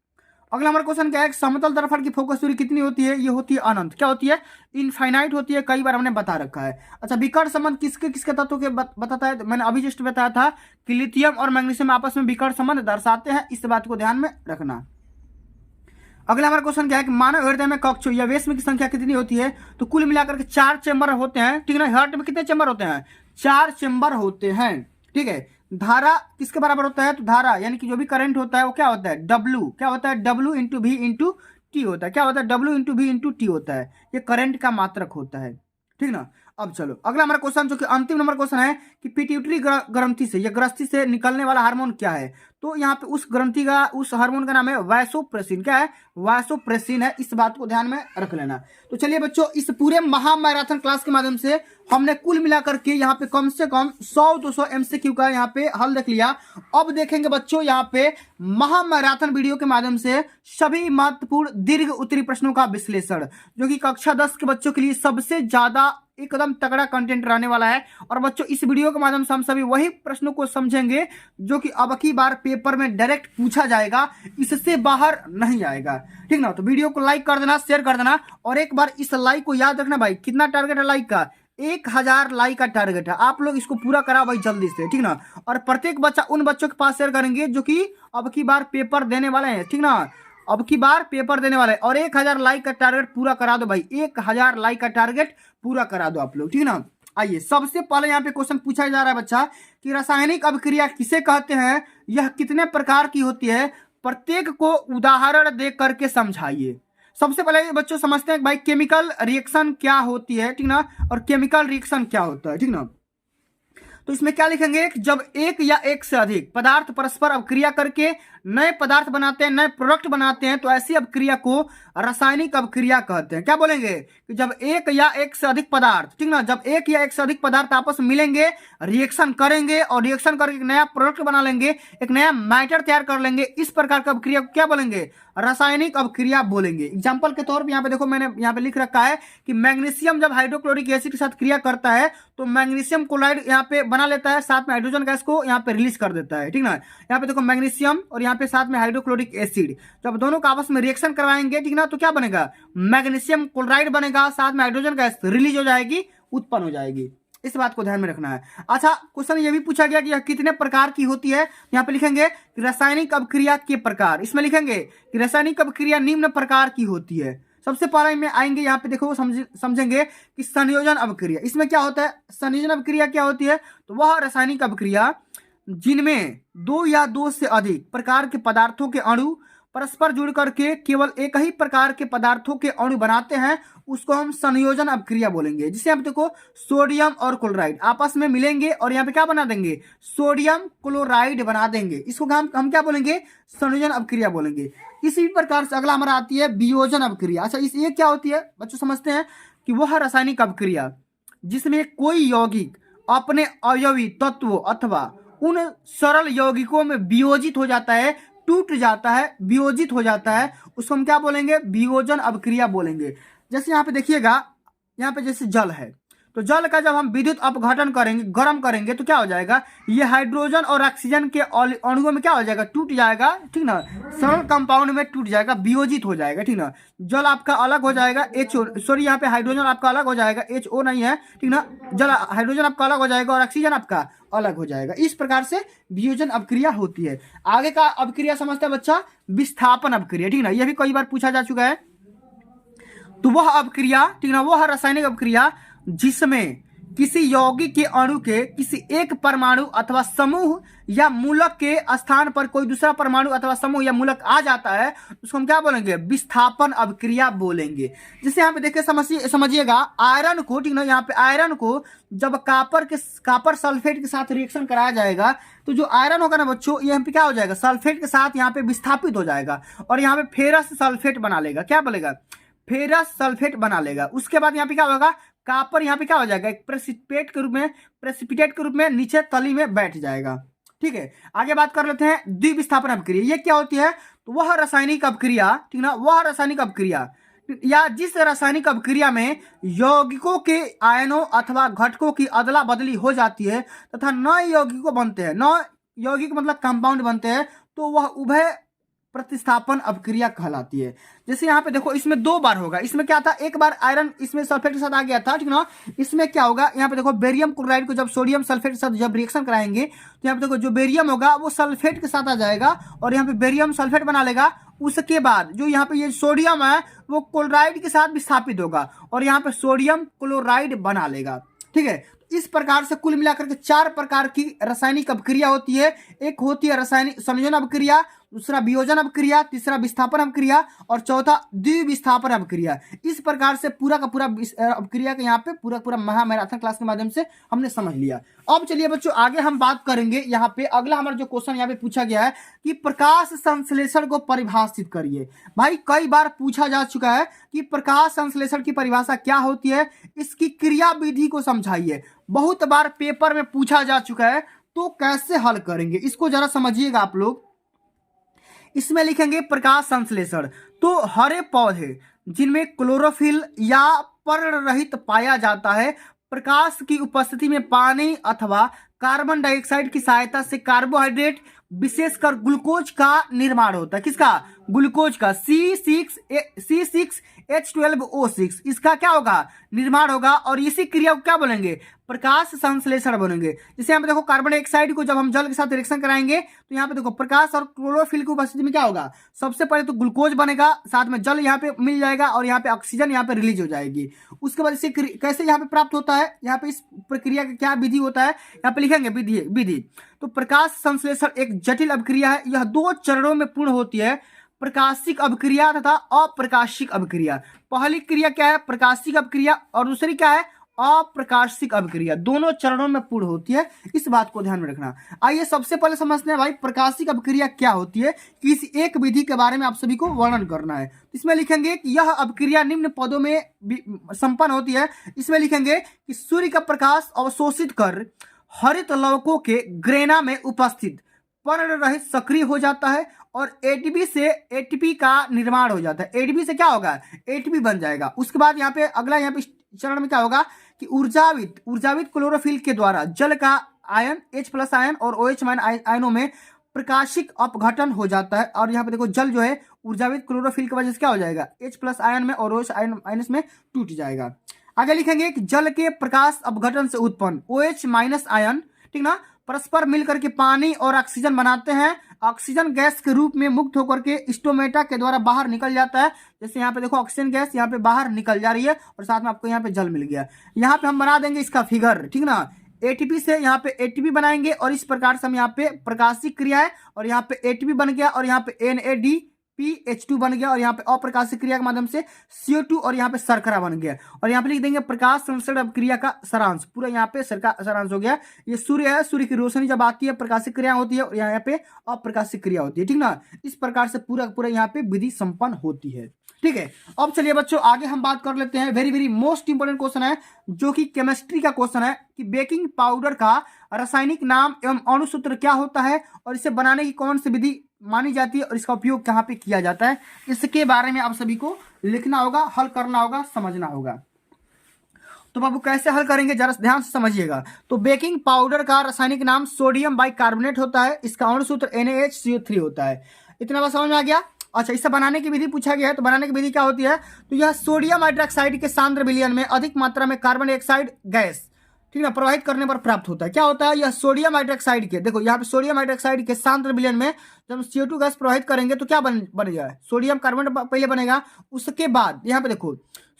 अगला हमारा क्वेश्चन क्या है? समतल दर्पण की फोकस दूरी कितनी होती है? ये होती है अनंत। क्या होती है? इनफाइनाइट होती है, कई बार हमने बता रखा है। अच्छा, विकर्ण संबंध किसके किसके तत्वों के बताता है? मैंने अभी जस्ट बताया था कि लिथियम और मैग्नीशियम आपस में विकर्ण संबंध दर्शाते हैं। इस बात को ध्यान में रखना। अगला हमारा क्वेश्चन क्या है कि मानव हृदय में कक्षों या वेश में की संख्या कितनी होती है? तो कुल मिलाकर के 4 चेंबर होते हैं, ठीक है ना। हार्ट में कितने चेंबर होते हैं? 4 चेंबर होते हैं, ठीक है। धारा किसके बराबर होता है? तो धारा यानी कि जो भी करंट होता है वो क्या होता है? W। क्या होता है? W इंटू भी इंटू टी होता है। क्या होता है? W इंटू भी इंटू टी होता है। ये करंट का मात्रक होता है, ठीक ना। अब चलो अगला हमारा क्वेश्चन जो कि अंतिम नंबर क्वेश्चन है कि पिट्यूटरी ग्रंथि से या ग्रस्ति से निकलने वाला हार्मोन क्या है? तो यहाँ पे उस ग्रंथि का, उस हार्मोन का नाम है वासोप्रेसिन। क्या है? वासोप्रेसिन है। इस बात को ध्यान में रख लेना। तो चलिए बच्चों, इस पूरे महामैराथन क्लास के माध्यम से हमने कुल मिलाकर के यहाँ पे कम से कम 100-200 MCQ का यहाँ पे हल देख लिया। अब देखेंगे बच्चों यहाँ पे महामैराथन वीडियो के माध्यम से सभी महत्वपूर्ण दीर्घ उत्तरीय प्रश्नों का विश्लेषण, जो कि कक्षा 10 के बच्चों के लिए सबसे ज्यादा एकदम तगड़ा कंटेंट रहने वाला है। और बच्चों इस वीडियो के माध्यम से हम सभी वही प्रश्नों को समझेंगे जो कि अब की बार पेपर में डायरेक्ट पूछा जाएगा, इससे बाहर नहीं आएगा, ठीक ना। तो वीडियो को लाइक कर देना, शेयर कर देना, और एक बार इस लाइक को याद रखना भाई। कितना टारगेट है लाइक का? 1000 लाइक का टारगेट है। आप लोग इसको पूरा करा भाई जल्दी से, ठीक ना। और प्रत्येक बच्चा उन बच्चों के पास शेयर करेंगे जो कि अब की बार पेपर देने वाले हैं, ठीक ना। अब की बार पेपर देने वाले, और 1000 लाइक का टारगेट पूरा करा दो भाई। 1000 लाइक का टारगेट पूरा करा दो आप लोग, ठीक ना। आइए सबसे पहले यहाँ पे क्वेश्चन पूछा जा रहा है बच्चा कि रासायनिक अभिक्रिया किसे कहते हैं, यह कितने प्रकार की होती है, प्रत्येक को उदाहरण दे करके समझाइए। सबसे पहले बच्चों समझते हैं भाई केमिकल रिएक्शन क्या होती है, ठीक ना, और केमिकल रिएक्शन क्या होता है, ठीक ना। तो इसमें क्या लिखेंगे कि जब एक या एक से अधिक पदार्थ परस्पर अभिक्रिया करके नए पदार्थ बनाते हैं, नए प्रोडक्ट बनाते हैं, तो ऐसी अभिक्रिया को रासायनिक अभिक्रिया कहते हैं। क्या बोलेंगे कि जब एक या एक से अधिक पदार्थ, ठीक ना, जब एक या एक से अधिक पदार्थ आपस में मिलेंगे, रिएक्शन करेंगे, और रिएक्शन करके एक नया प्रोडक्ट बना लेंगे, एक नया मैटर तैयार कर लेंगे, इस प्रकार की अभिक्रिया को क्या बोलेंगे? रासायनिक अभिक्रिया बोलेंगे। एग्जाम्पल के तौर पर यहाँ पे देखो, मैंने यहाँ पे लिख रखा है कि मैग्नीशियम जब हाइड्रोक्लोरिक एसिड के साथ क्रिया करता है तो मैग्नीशियम क्लोराइड यहाँ पे बना लेता है, साथ में हाइड्रोजन गैस को यहाँ पे रिलीज कर देता है, ठीक ना। यहाँ पे देखो मैग्नीशियम और यहाँ पे साथ में हाइड्रोक्लोरिक एसिड, जब दोनों का आपस में रिएक्शन करवाएंगे, ठीक ना, तो क्या बनेगा? मैग्नीशियम क्लोराइड बनेगा, साथ में हाइड्रोजन गैस रिलीज हो जाएगी, उत्पन्न हो जाएगी। इस बात को ध्यान में रखना है। अच्छा, क्वेश्चन ये भी पूछा गया कि यह कितने प्रकार की होती है। यहाँ पे लिखेंगे कि रासायनिक अभिक्रिया के प्रकार। इसमें लिखेंगे कि रासायनिक अभिक्रिया निम्न प्रकार की होती है। सबसे पहले में आएंगे यहाँ पे देखो, समझेंगे कि संयोजन अभिक्रिया। इसमें क्या होता है? संयोजन अभिक्रिया क्या होती है? तो वह रासायनिक अभिक्रिया जिनमें 2 या 2 से अधिक प्रकार के पदार्थों के अणु परस्पर जुड़ करके केवल एक ही प्रकार के पदार्थों के अणु बनाते हैं उसको हम संयोजन अभिक्रिया बोलेंगे। जिसे हम देखो सोडियम और क्लोराइड आपस में मिलेंगे और यहाँ पे क्या बना देंगे, सोडियम क्लोराइड बना देंगे। इसको हम क्या बोलेंगे, संयोजन अभिक्रिया बोलेंगे। इसी प्रकार से अगला हमारा आती है वियोजन अभिक्रिया। अच्छा, इस ये क्या होती है बच्चों, समझते हैं कि वह रासायनिक अभिक्रिया जिसमें कोई यौगिक अपने अवयवी तत्वों अथवा उन सरल यौगिकों में वियोजित हो जाता है, टूट जाता है, वियोजित हो जाता है, उसको हम क्या बोलेंगे, वियोजन अभिक्रिया बोलेंगे। जैसे यहाँ पे देखिएगा, यहाँ पे जैसे जल है तो जल का जब हम विद्युत अपघटन करेंगे, गर्म करेंगे तो क्या हो जाएगा, ये हाइड्रोजन और ऑक्सीजन के अणुओं में क्या हो जाएगा, टूट जाएगा, ठीक ना, सरल कंपाउंड में टूट जाएगा, वियोजित हो जाएगा, ठीक ना। जल आपका अलग हो जाएगा, सॉरी यहाँ पे हाइड्रोजन आपका अलग हो जाएगा, HO नहीं है, ठीक ना, जल हाइड्रोजन आपका अलग हो जाएगा और ऑक्सीजन आपका अलग हो जाएगा। इस प्रकार से वियोजन अभिक्रिया होती है। आगे का अभिक्रिया समझते हैं बच्चा, विस्थापन अभिक्रिया, ठीक ना, यह भी कई बार पूछा जा चुका है। तो वह अभिक्रिया, ठीक ना, वह रासायनिक अभिक्रिया जिसमें किसी यौगिक के अणु के किसी एक परमाणु अथवा समूह या मूलक के स्थान पर कोई दूसरा परमाणु अथवा समूह या मूलक आ जाता है, उसको हम क्या बोलेंगे, विस्थापन अभिक्रिया बोलेंगे। जैसे यहाँ पे देखिए, समझिएगा आयरन को, ठीक ना, यहाँ पे आयरन को जब कापर सल्फेट के साथ रिएक्शन कराया जाएगा तो जो आयरन होगा ना बच्चों, यहाँ पे क्या हो जाएगा, सल्फेट के साथ यहाँ पे विस्थापित हो जाएगा और यहाँ पे फेरस सल्फेट बना लेगा। क्या बोलेगा, फेरस सल्फेट बना लेगा। उसके बाद यहाँ पे क्या होगा, कापर यहाँ पे क्या हो जाएगा, एक प्रेसिपिटेट के रूप में नीचे तली में बैठ जाएगा। ठीक है, आगे बात कर लेते हैं द्विविस्थापन अभिक्रिया। ये क्या होती है, तो वह रासायनिक अभिक्रिया, ठीक ना, वह रासायनिक अभिक्रिया या जिस रासायनिक अभिक्रिया में यौगिकों के आयनों अथवा घटकों की अदला बदली हो जाती है तथा नए यौगिकों बनते हैं, नए यौगिक मतलब कंपाउंड बनते हैं, तो वह उभय प्रतिस्थापन अभिक्रिया कहलाती है। जैसे यहाँ पे देखो, इसमें 2 बार होगा। इसमें क्या था, एक बार आयरन इसमें सल्फेट के साथ आ गया था, ठीक ना। इसमें क्या होगा, यहाँ पे देखो बेरियम क्लोराइड को जब सोडियम सल्फेट के साथ जब रिएक्शन कराएंगे तो यहाँ पे देखो जो बेरियम होगा वो सल्फेट के साथ आ जाएगा और यहाँ पे बेरियम सल्फेट बना लेगा। उसके बाद जो यहाँ पे ये सोडियम है वो क्लोराइड के साथ विस्थापित होगा और यहाँ पे सोडियम क्लोराइड बना लेगा। ठीक है, इस प्रकार से कुल मिलाकर के 4 प्रकार की रासायनिक अभिक्रिया होती है। एक होती है रासायनिक संयोजन अभिक्रिया, दूसरा वियोजन अभिक्रिया, तीसरा विस्थापन अभिक्रिया और चौथा द्विविस्थापन अभिक्रिया। इस प्रकार से पूरा का पूरा अभिक्रिया का यहाँ पे पूरा महामैराथन क्लास के माध्यम से हमने समझ लिया। अब चलिए बच्चों, आगे हम बात करेंगे। यहाँ पे अगला हमारा जो क्वेश्चन यहाँ पे पूछा गया है कि प्रकाश संश्लेषण को परिभाषित करिए। भाई कई बार पूछा जा चुका है कि प्रकाश संश्लेषण की परिभाषा क्या होती है, इसकी क्रिया विधि को समझाइए। बहुत बार पेपर में पूछा जा चुका है, तो कैसे हल करेंगे इसको जरा समझिएगा आप लोग। इसमें लिखेंगे प्रकाश संश्लेषण, तो हरे पौधे जिनमें क्लोरोफिल या पर्ण रहित पाया जाता है, प्रकाश की उपस्थिति में पानी अथवा कार्बन डाइऑक्साइड की सहायता से कार्बोहाइड्रेट विशेषकर ग्लूकोज का निर्माण होता है। किसका, ग्लूकोज का, C6H12O6, इसका क्या होगा, निर्माण होगा और इसी क्रिया को क्या बोलेंगे, प्रकाश संश्लेषण बोलेंगे। जैसे यहाँ पे देखो कार्बन डाइऑक्साइड को जब हम जल के साथ रिएक्शन कराएंगे तो यहाँ पे देखो प्रकाश और क्लोरोफिल की उपस्थिति में क्या होगा, सबसे पहले तो ग्लूकोज बनेगा, साथ में जल यहाँ पे मिल जाएगा और यहाँ पे ऑक्सीजन यहाँ पे रिलीज हो जाएगी। उसके बाद इसे कैसे यहाँ पे प्राप्त होता है, यहाँ पे इस प्रक्रिया का क्या विधि होता है, यहाँ पे लिखेंगे विधि। तो प्रकाश संश्लेषण एक जटिल अभिक्रिया है। यह 2 चरणों में पूर्ण होती है, प्रकाशिक अभिक्रिया तथा अप्रकाशिक अभिक्रिया। पहली क्रिया क्या है, प्रकाशिक अभिक्रिया, और दूसरी क्या है, अप्रकाशिक अभिक्रिया। दोनों चरणों में पूर्ण होती है, इस बात को ध्यान में रखना। आइए सबसे पहले समझते हैं भाई प्रकाशिक अभिक्रिया क्या होती है। किसी एक विधि के बारे में आप सभी को वर्णन करना है। इसमें लिखेंगे कि यह अभिक्रिया निम्न पदों में संपन्न होती है। इसमें लिखेंगे कि सूर्य का प्रकाश अवशोषित कर हरित लवकों के ग्रेना में उपस्थित पर्ण रहित सक्रिय हो जाता है और एटीपी से एटीपी का निर्माण हो जाता है। एटीपी से क्या होगा, एटीपी बन जाएगा। उसके बाद यहाँ पे अगला यहाँ पे चरण में क्या होगा कि ऊर्जावित क्लोरोफिल के द्वारा जल का आयन H+ आयन और OH- आयनों में प्रकाशिक अपघटन हो जाता है और यहाँ पे देखो जल जो है ऊर्जावित क्लोरोफिल की वजह से क्या हो जाएगा, H+ आयन में और OH- आयन में टूट जाएगा। आगे लिखेंगे कि जल के प्रकाश अपघटन से उत्पन्न OH- आयन, ठीक ना, परस्पर मिलकर के पानी और ऑक्सीजन बनाते हैं। ऑक्सीजन गैस के रूप में मुक्त होकर के स्टोमेटा के द्वारा बाहर निकल जाता है। जैसे यहाँ पे देखो ऑक्सीजन गैस यहाँ पे बाहर निकल जा रही है और साथ में आपको यहाँ पे जल मिल गया। यहाँ पे हम बना देंगे इसका फिगर, ठीक ना, एटीपी से यहाँ पे एटीपी बनाएंगे और इस प्रकार से हम यहाँ पे प्रकाशिक क्रिया है और यहाँ पे एटीपी बन गया और यहाँ पे NAD+ PH2 बन गया, और यहाँ पे अप्रकाशिक क्रिया के माध्यम से CO2 और यहाँ पे शर्करा बन गया। और यहाँ पे लिख देंगे प्रकाश संश्लेषण अभिक्रिया का सारांश, पूरा यहाँ पे सारांश हो गया। ये सूर्य है, सूर्य की रोशनी जब आती है प्रकाशिक क्रिया होती है, और यहाँ पे अप्रकाशिक क्रिया होती है, ठीक ना। इस प्रकार से पूरा पूरा यहाँ पे विधि संपन्न होती है, ठीक है। अब चलिए बच्चों आगे हम बात कर लेते हैं। Very very most important question है जो कि केमिस्ट्री का क्वेश्चन है कि बेकिंग पाउडर का रासायनिक नाम एवं अणुसूत्र क्या होता है, और इसे बनाने की कौन सी विधि मानी जाती है, और इसका उपयोग कहाँ पे किया जाता है, इसके बारे में आप सभी को लिखना होगा, हल करना होगा, समझना होगा। तो बाबू कैसे हल करेंगे जरा ध्यान से समझिएगा। तो बेकिंग पाउडर का रासायनिक नाम सोडियम बाइकार्बोनेट होता है, इसका अणुसूत्र NaHCO3 होता है। इतना बात समझ में आ गया। अच्छा, इसे बनाने की विधि पूछा गया है, तो बनाने की विधि क्या होती है, तो यह सोडियम हाइड्रोक्साइड के सांद्र विलयन में अधिक मात्रा में कार्बन डाइऑक्साइड गैस, ठीक है, प्रवाहित करने पर प्राप्त होता है। क्या होता है, यह सोडियम हाइड्रोक्साइड के, देखो यहाँ पे सोडियम हाइड्रोक्साइड के सांद्र विलयन में जब हम CO2 गैस प्रवाहित करेंगे तो क्या बनेगा, सोडियम कार्बोनेट पहले बनेगा, उसके बाद यहाँ पे देखो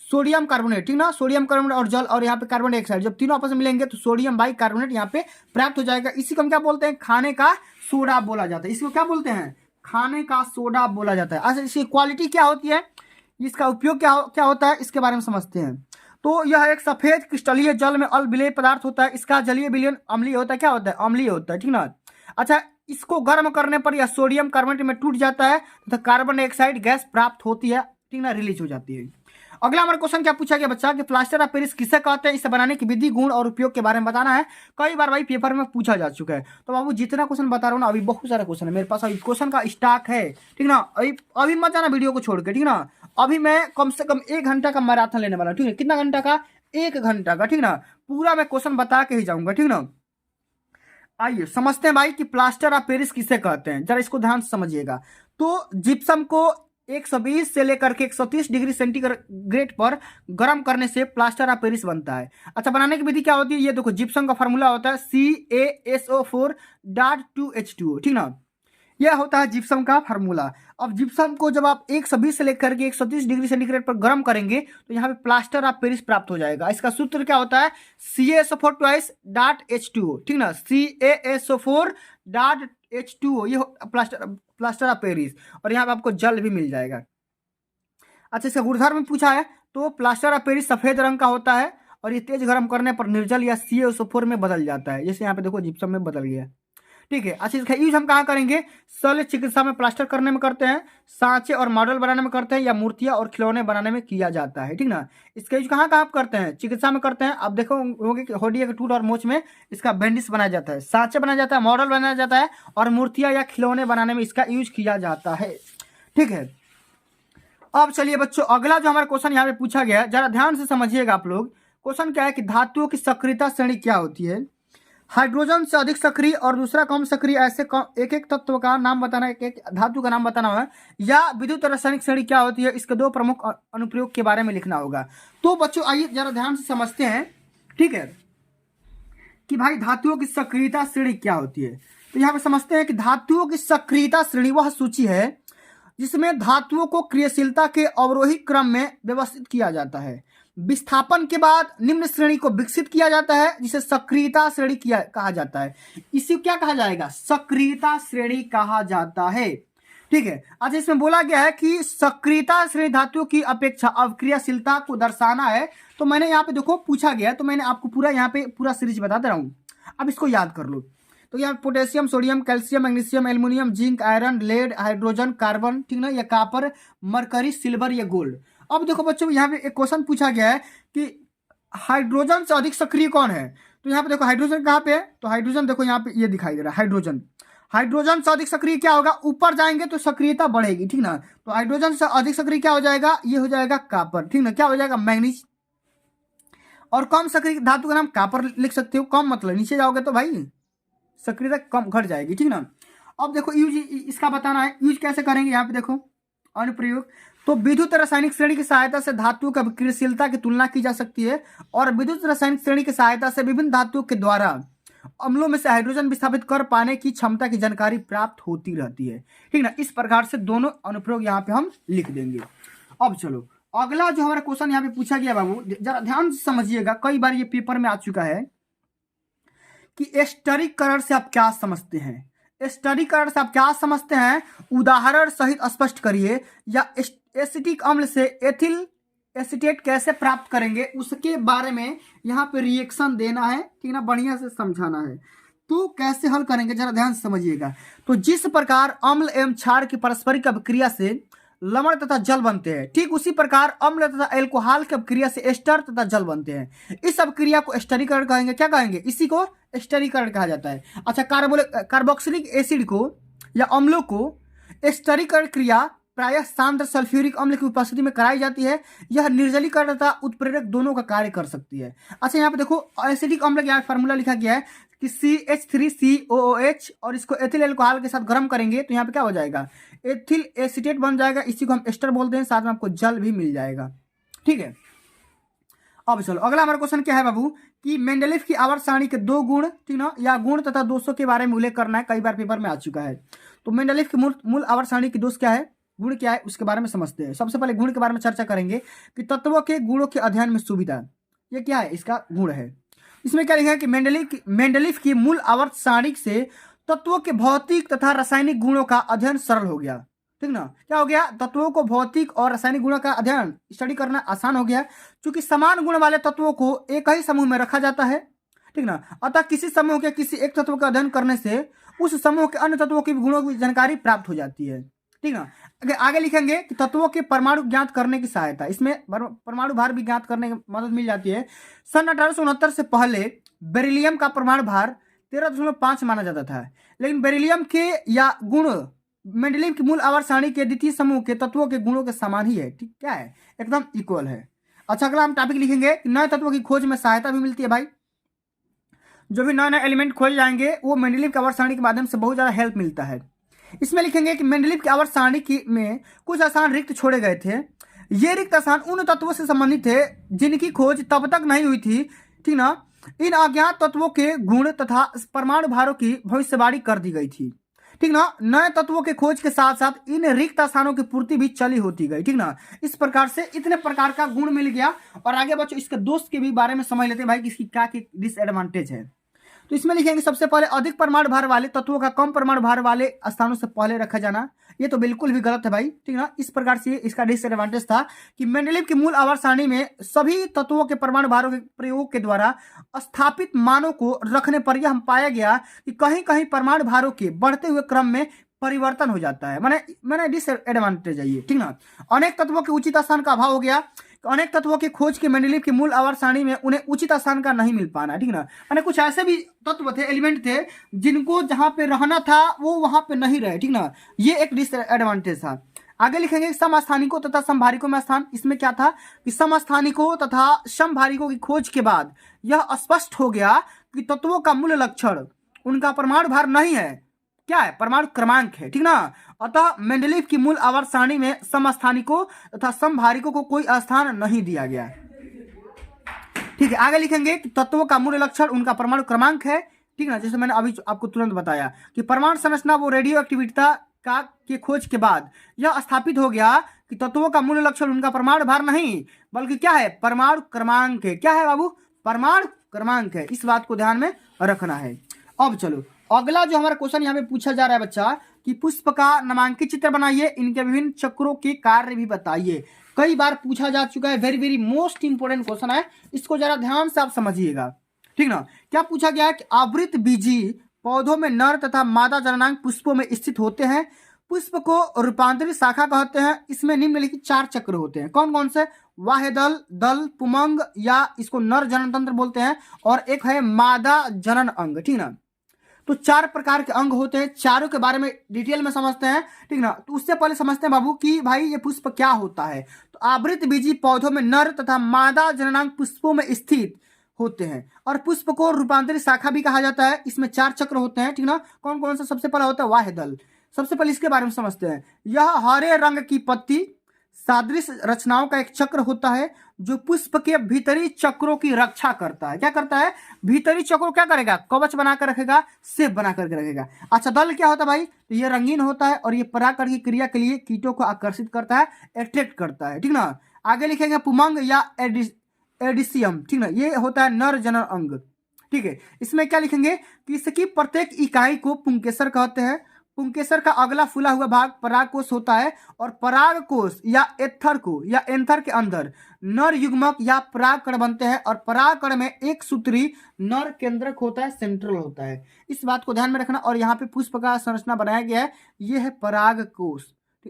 सोडियम कार्बोनेट, ठीक ना, सोडियम कार्बोनेट और जल और यहाँ पे कार्बन डाइऑक्साइड, जब तीनों आपस में मिलेंगे तो सोडियम बाइकार्बोनेट यहाँ पे प्राप्त हो जाएगा। इसी को हम क्या बोलते हैं, खाने का सोडा बोला जाता है। इसको क्या बोलते हैं, खाने का सोडा बोला जाता है। अच्छा, इसकी क्वालिटी क्या होती है, इसका उपयोग क्या होता है, इसके बारे में समझते हैं। तो यह एक सफेद क्रिस्टलीय जल में अल विलेय पदार्थ होता है। इसका जलीय विलयन अम्लीय होता है। क्या होता है, अम्लीय होता है, ठीक ना। अच्छा, इसको गर्म करने पर यह सोडियम कार्बोनेट में टूट जाता है तथा कार्बन डाइऑक्साइड गैस प्राप्त होती है, ठीक ना, रिलीज हो जाती है। अगला हमारा क्वेश्चन क्या पूछा गया बच्चा कि प्लास्टर ऑफ पेरिस किसे कहते हैं, इसे बनाने की विधि, गुण और उपयोग के बारे में बताना है। कई बार भाई पेपर में पूछा जा चुका है। तो बाबू जितना क्वेश्चन बता रहा हूँ ना, अभी बहुत सारा क्वेश्चन है मेरे पास, अभी क्वेश्चन का स्टॉक है, ठीक ना। अभी मत जाना वीडियो को छोड़ के, ठीक ना। अभी मैं कम से कम 1 घंटा का मैराथन लेने वाला हूँ, ठीक है। कितना घंटा का, 1 घंटा का, ठीक ना। पूरा मैं क्वेश्चन बता के ही जाऊंगा, ठीक ना। आइए समझते हैं भाई कि प्लास्टर ऑफ पेरिस किसे कहते हैं, जरा इसको ध्यान से समझिएगा। तो जिप्सम को 120 से लेकर के 130 डिग्री सेंटीग्रेड पर गर्म करने से प्लास्टर ऑफ पेरिस बनता है। अच्छा, बनाने की विधि क्या होती है, ये देखो जिप्सम का फार्मूला होता है CaSO4.2H2O, ठीक ना। यह होता है जिप्सम का फार्मूला। अब जिप्सम को जब आप 120 से लेकर के 130 डिग्री सेंटीग्रेड पर गर्म करेंगे तो यहाँ पे प्लास्टर ऑफ पेरिस प्राप्त हो जाएगा। इसका सूत्र क्या होता है, CaSO4.H2O, ठीक ना, CaSO4.H2O, ये प्लास्टर ऑफ पेरिस, और यहाँ पे आपको जल भी मिल जाएगा। अच्छा, इसका गुणधर्म में पूछा है, तो प्लास्टर ऑफ पेरिस सफेद रंग का होता है और ये तेज गर्म करने पर निर्जल या CaSO4 में बदल जाता है, जैसे यहाँ पे देखो जिप्सम में बदल गया, ठीक है। अच्छा, इसका यूज हम कहाँ करेंगे, शल्य चिकित्सा में प्लास्टर करने में करते हैं, सांचे और मॉडल बनाने में करते हैं, या मूर्तियां और खिलौने बनाने में किया जाता है, ठीक ना। इसका यूज कहाँ कहाँ करते हैं, चिकित्सा में करते हैं। अब देखो होगी कि हड्डी के टूट और मोच में इसका बैंडिस बनाया जाता है, सांचे बनाया जाता है, मॉडल बनाया जाता है, और मूर्तियां या खिलौने बनाने में इसका यूज किया जाता है, ठीक है। अब चलिए बच्चों अगला जो हमारा क्वेश्चन यहाँ पे पूछा गया है, जरा ध्यान से समझिएगा आप लोग। क्वेश्चन क्या है कि धातुओं की सक्रियता श्रेणी क्या होती है। हाइड्रोजन से अधिक सक्रिय और दूसरा कम सक्रिय, ऐसे एक एक तत्व का नाम बताना, एक एक धातु का नाम बताना है, या विद्युत रासायनिक श्रेणी क्या होती है, इसके 2 प्रमुख अनुप्रयोग के बारे में लिखना होगा। तो बच्चों आइए जरा ध्यान से समझते हैं, ठीक है, कि भाई धातुओं की सक्रियता श्रेणी क्या होती है। तो यहाँ पे समझते हैं कि धातुओं की सक्रियता श्रेणी वह सूची है जिसमें धातुओं को क्रियाशीलता के अवरोही क्रम में व्यवस्थित किया जाता है। विस्थापन के बाद निम्न श्रेणी को विकसित किया जाता है जिसे सक्रियता श्रेणी कहा जाता है। इसी क्या कहा जाएगा, सक्रियता श्रेणी कहा जाता है, ठीक है। अच्छा, इसमें बोला गया है कि सक्रियता श्रेणी धातुओं की अपेक्षा अवक्रियाशीलता को दर्शाना है। तो मैंने यहाँ पे देखो पूछा गया, तो मैंने आपको पूरा यहाँ पे पूरा सीरीज बता दे रहा हूँ, अब इसको याद कर लो। तो यहाँ potassium, sodium, calcium, magnesium, aluminium, zinc, iron, lead, hydrogen, carbon, ठीक ना, या कॉपर, मरकरी, सिल्वर या गोल्ड। अब देखो बच्चों यहाँ पे एक क्वेश्चन पूछा गया है कि हाइड्रोजन से अधिक सक्रिय कौन है। तो यहाँ पे देखो हाइड्रोजन कहाँ पे है, तो हाइड्रोजन देखो यहाँ पे ये दिखाई दे रहा है, हाइड्रोजन से अधिक सक्रिय क्या होगा, ऊपर जाएंगे तो सक्रियता बढ़ेगी, ठीक ना। तो हाइड्रोजन से अधिक सक्रिय क्या हो जाएगा, ये हो जाएगा कॉपर, ठीक ना, क्या हो जाएगा मैग्नीज। और कम सक्रिय धातु का नाम कॉपर लिख सकते हो, कम मतलब नीचे जाओगे तो भाई सक्रियता कम घट जाएगी, ठीक ना। अब देखो यूज इसका बताना है, यूज कैसे करेंगे, यहाँ पे देखो अनुप्रयोग। तो विद्युत रासायनिक श्रेणी की सहायता से धातुओं की क्रियाशीलता की तुलना की जा सकती है, और विद्युत रासायनिक श्रेणी की सहायता से विभिन्न धातुओं के द्वारा अम्लों में से हाइड्रोजन विस्थापित कर पाने की क्षमता की जानकारी प्राप्त होती रहती है, ठीक ना। इस प्रकार से दोनों अनुप्रयोग यहाँ पे हम लिख देंगे। अब चलो अगला जो हमारा क्वेश्चन यहाँ पे पूछा गया बाबू, जरा ध्यान से समझिएगा, कई बार ये पेपर में आ चुका है कि स्टरीकरण से आप क्या समझते हैं। स्टरीकरण से आप क्या समझते हैं, उदाहरण सहित स्पष्ट करिए। या एसिटिक अम्ल से एथिल एसीटेट कैसे प्राप्त करेंगे उसके बारे में यहाँ पे रिएक्शन देना है, ठीक ना, बढ़िया से समझाना है। तो कैसे हल करेंगे जरा ध्यान से समझिएगा। तो जिस प्रकार अम्ल एवं क्षार की पारस्परिक अभिक्रिया से लवण तथा जल बनते हैं, ठीक उसी प्रकार अम्ल तथा एल्कोहल की अभिक्रिया से एस्टर तथा जल बनते हैं। इस अभिक्रिया को स्टरीकरण कहेंगे। क्या कहेंगे? इसी को स्टरीकरण कहा जाता है। अच्छा, कार्बोक्सिलिक एसिड को या अम्लों को स्टरीकरण क्रिया प्रायः सांद्र सल्फ्यूरिक अम्ल की उपस्थिति में कराई जाती है। यह निर्जलीकरण तथा उत्प्रेरक दोनों का कार्य कर सकती है। अच्छा, यहाँ पे देखो एसिडिक अम्ल का फार्मूला लिखा गया है कि CH3COOH और इसको एथिल अल्कोहल के साथ गर्म करेंगे तो यहाँ पे क्या हो जाएगा, एथिल एसीटेट बन जाएगा। इसी को हम एस्टर बोलते हैं, साथ में आपको जल भी मिल जाएगा। ठीक है, अब चलो अगला हमारा क्वेश्चन क्या है बाबू कि मेंडलीफ की आवर्त सारणी के 2 गुण, ठीक ना, या गुण तथा दोषों के बारे में उल्लेख करना है। कई बार पेपर में आ चुका है। तो मेंडलीफ की मूल आवर्त सारणी की दोष क्या है, गुण क्या है, उसके बारे में समझते हैं। सबसे पहले गुण के बारे में चर्चा करेंगे कि तत्वों के गुणों के अध्ययन में सुविधा। ये क्या है, इसका गुण है। इसमें क्या लिखा है कि मेंडलीफ की मूल आवर्त सारणी से तत्वों के भौतिक तथा रासायनिक गुणों का अध्ययन सरल हो गया। ठीक ना, क्या हो गया, तत्वों को भौतिक और रासायनिक गुणों का अध्ययन स्टडी करना आसान हो गया, क्योंकि समान गुण वाले तत्वों को एक ही समूह में रखा जाता है। ठीक ना, अतः किसी समूह के किसी एक तत्व का अध्ययन करने से उस समूह के अन्य तत्वों के गुणों की जानकारी प्राप्त हो जाती है। ठीक ना, आगे लिखेंगे कि तत्वों के परमाणु ज्ञात करने की सहायता, इसमें परमाणु भार भी ज्ञात करने की मदद मिल जाती है। सन 1869 से पहले बेरिलियम का परमाणु भार 13.5 माना जाता था, लेकिन बेरिलियम के या गुण मेंडलीफ की मूल आवर्त सारणी के द्वितीय समूह के तत्वों के गुणों के समान ही है। ठीक, क्या है, एकदम इक्वल है। अच्छा, अगला हम टॉपिक लिखेंगे कि नए तत्वों की खोज में सहायता भी मिलती है। भाई, जो भी नए नए एलिमेंट खोज जाएंगे वो मेंडलीफ की आवर्त सारणी के माध्यम से बहुत ज्यादा हेल्प मिलता है। इसमें लिखेंगे कि मेंडलीफ की आवर्त सारणी में कुछ स्थान रिक्त छोड़े गए थे। ये रिक्त स्थान उन तत्वों से संबंधित थे जिनकी खोज तब तक नहीं हुई थी। ठीक ना, इन अज्ञात तत्वों के गुण तथा परमाणु भारों की भविष्यवाणी कर दी गई थी। ठीक ना, नए तत्वों के खोज के साथ साथ इन रिक्त स्थानों की पूर्ति भी चली होती गई। ठीक ना, इस प्रकार से इतने प्रकार का गुण मिल गया। और आगे बच्चों इसके दोष के भी बारे में समझ लेते हैं भाई कि इसकी क्या डिसएडवांटेज है। तो इसमें लिखेंगे सबसे पहले अधिक परमाणु भार वाले तत्वों का कम परमाणु भार वाले स्थानों से पहले रखा जाना। ये तो बिल्कुल भी गलत है भाई। ठीक ना, इस प्रकार से इसका डिसएडवांटेज था कि मेंडलीफ की मूल आवर्त सारणी में सभी तत्वों के परमाणु भारों के प्रयोग के द्वारा स्थापित मानों को रखने पर यह पाया गया कि कहीं कहीं परमाणु भारों के बढ़ते हुए क्रम में परिवर्तन हो जाता है। मैंने डिसएडवांटेज है ये। ठीक ना, अनेक तत्वों के उचित स्थान का अभाव हो गया। तो अनेक तत्वों की खोज के मेंडलीफ की मूल आवर्त सारणी में उन्हें उचित स्थान का नहीं मिल पाना। ठीक ना, मैंने कुछ ऐसे भी तत्व थे, एलिमेंट थे, जिनको जहां पे रहना था वो वहां पे नहीं रहे। ठीक ना, ये एक डिसएडवांटेज था। आगे लिखेंगे समस्थानिकों तथा समभारिकों में स्थान। इसमें क्या था कि समस्थानिकों तथा समभारिकों की खोज के बाद यह स्पष्ट हो गया कि तत्वों का मूल लक्षण उनका परमाणु भार नहीं है, क्या है, परमाणु क्रमांक है। ठीक ना, अतः मेंडलीफ की मूल आवर्त सारणी में समस्थानिकों तथा समभारिकों को कोई स्थान नहीं दिया गया। ठीक है, आगे लिखेंगे कि तत्वों का मूल लक्षण उनका परमाणु क्रमांक है। ठीक ना, जैसे मैंने अभी आपको तुरंत बताया कि परमाणु संरचना वो रेडियो एक्टिविटी का के खोज के बाद यह स्थापित हो गया कि तत्वों का मूल लक्षण उनका परमाणु भार नहीं बल्कि क्या है, परमाणु क्रमांक है। क्या है बाबू, परमाणु क्रमांक है। इस बात को ध्यान में रखना है। अब चलो अगला जो हमारा क्वेश्चन यहाँ पे पूछा जा रहा है बच्चा कि पुष्प का नामांकित चित्र बनाइए, इनके विभिन्न चक्रों के कार्य भी बताइए। कई बार पूछा जा चुका है, very very most important question है, इसको जरा ध्यान से आप समझिएगा। ठीक ना, क्या पूछा गया है कि आवृत बीजी पौधों में नर तथा मादा जननांग पुष्पों में स्थित होते हैं। पुष्प को रूपांतरित शाखा कहते हैं। इसमें निम्नलिखित 4 चक्र होते हैं। कौन कौन से, वाहेदल, दल, पुमंग या इसको नर जनन तंत्र बोलते हैं, और एक है मादा जनन अंग। ठीक ना, तो 4 प्रकार के अंग होते हैं। चारों के बारे में डिटेल में समझते हैं। ठीक ना, तो उससे पहले समझते हैं बाबू कि भाई ये पुष्प क्या होता है। तो आवृत बीजी पौधों में नर तथा मादा जननांग पुष्पों में स्थित होते हैं, और पुष्प को रूपांतरित शाखा भी कहा जाता है। इसमें 4 चक्र होते हैं। ठीक ना, कौन कौन सा, सबसे पहला होता है वाहेदल। सबसे पहले इसके बारे में समझते हैं। यह हरे रंग की पत्ती सादृश रचनाओं का एक चक्र होता है जो पुष्प के भीतरी चक्रों की रक्षा करता है। क्या करता है, भीतरी चक्रों क्या करेगा, कवच बनाकर रखेगा, सेफ बना करके रखेगा। अच्छा, दल क्या होता है भाई, तो ये रंगीन होता है और ये परागकण की क्रिया के लिए कीटों को आकर्षित करता है, अट्रैक्ट करता है। ठीक ना, आगे लिखेंगे पुमंग या एडिसियम। ठीक ना, ये होता है नर जनन अंग। ठीक है, इसमें क्या लिखेंगे कि इसकी प्रत्येक इकाई को पुंकेसर कहते हैं। पुंकेसर का अगला फूला हुआ भाग परागकोश होता है और परागकोश या एथर को या एंथर के अंदर नर युग्मक या परागकण बनते हैं और परागकण में एक सूत्री नर केंद्रक होता है, सेंट्रल होता है। इस बात को ध्यान में रखना। और यहाँ पे पुष्प का संरचना बनाया गया है, ये है परागकोश,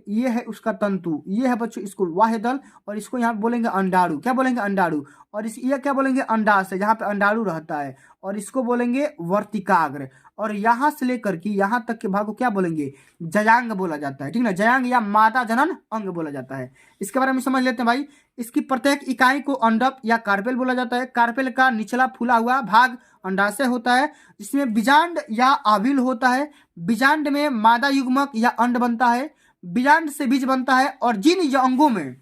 ये है उसका तंतु, ये है बच्चों इसको वाह्यदल और इसको यहाँ बोलेंगे अंडाणु। क्या बोलेंगे? अंडाणु। और इस ये क्या बोलेंगे? अंडाशय, जहाँ पे अंडाणु रहता है। और इसको बोलेंगे वर्तिकाग्र। और यहाँ से लेकर के यहाँ तक के भाग को क्या बोलेंगे? जयांग बोला जाता है, ठीक ना। जयांग या मादा जनन अंग बोला जाता है। इसके बारे में समझ लेते हैं भाई। इसकी प्रत्येक इकाई को अंडक या कार्पेल बोला जाता है। कार्पेल का निचला फूला हुआ भाग अंडाशय होता है, जिसमें बीजांड या आविल होता है। बीजांड में मादा युग्मक या अंड बनता है। बीजांड से बीज बनता है। और जिन अंगों में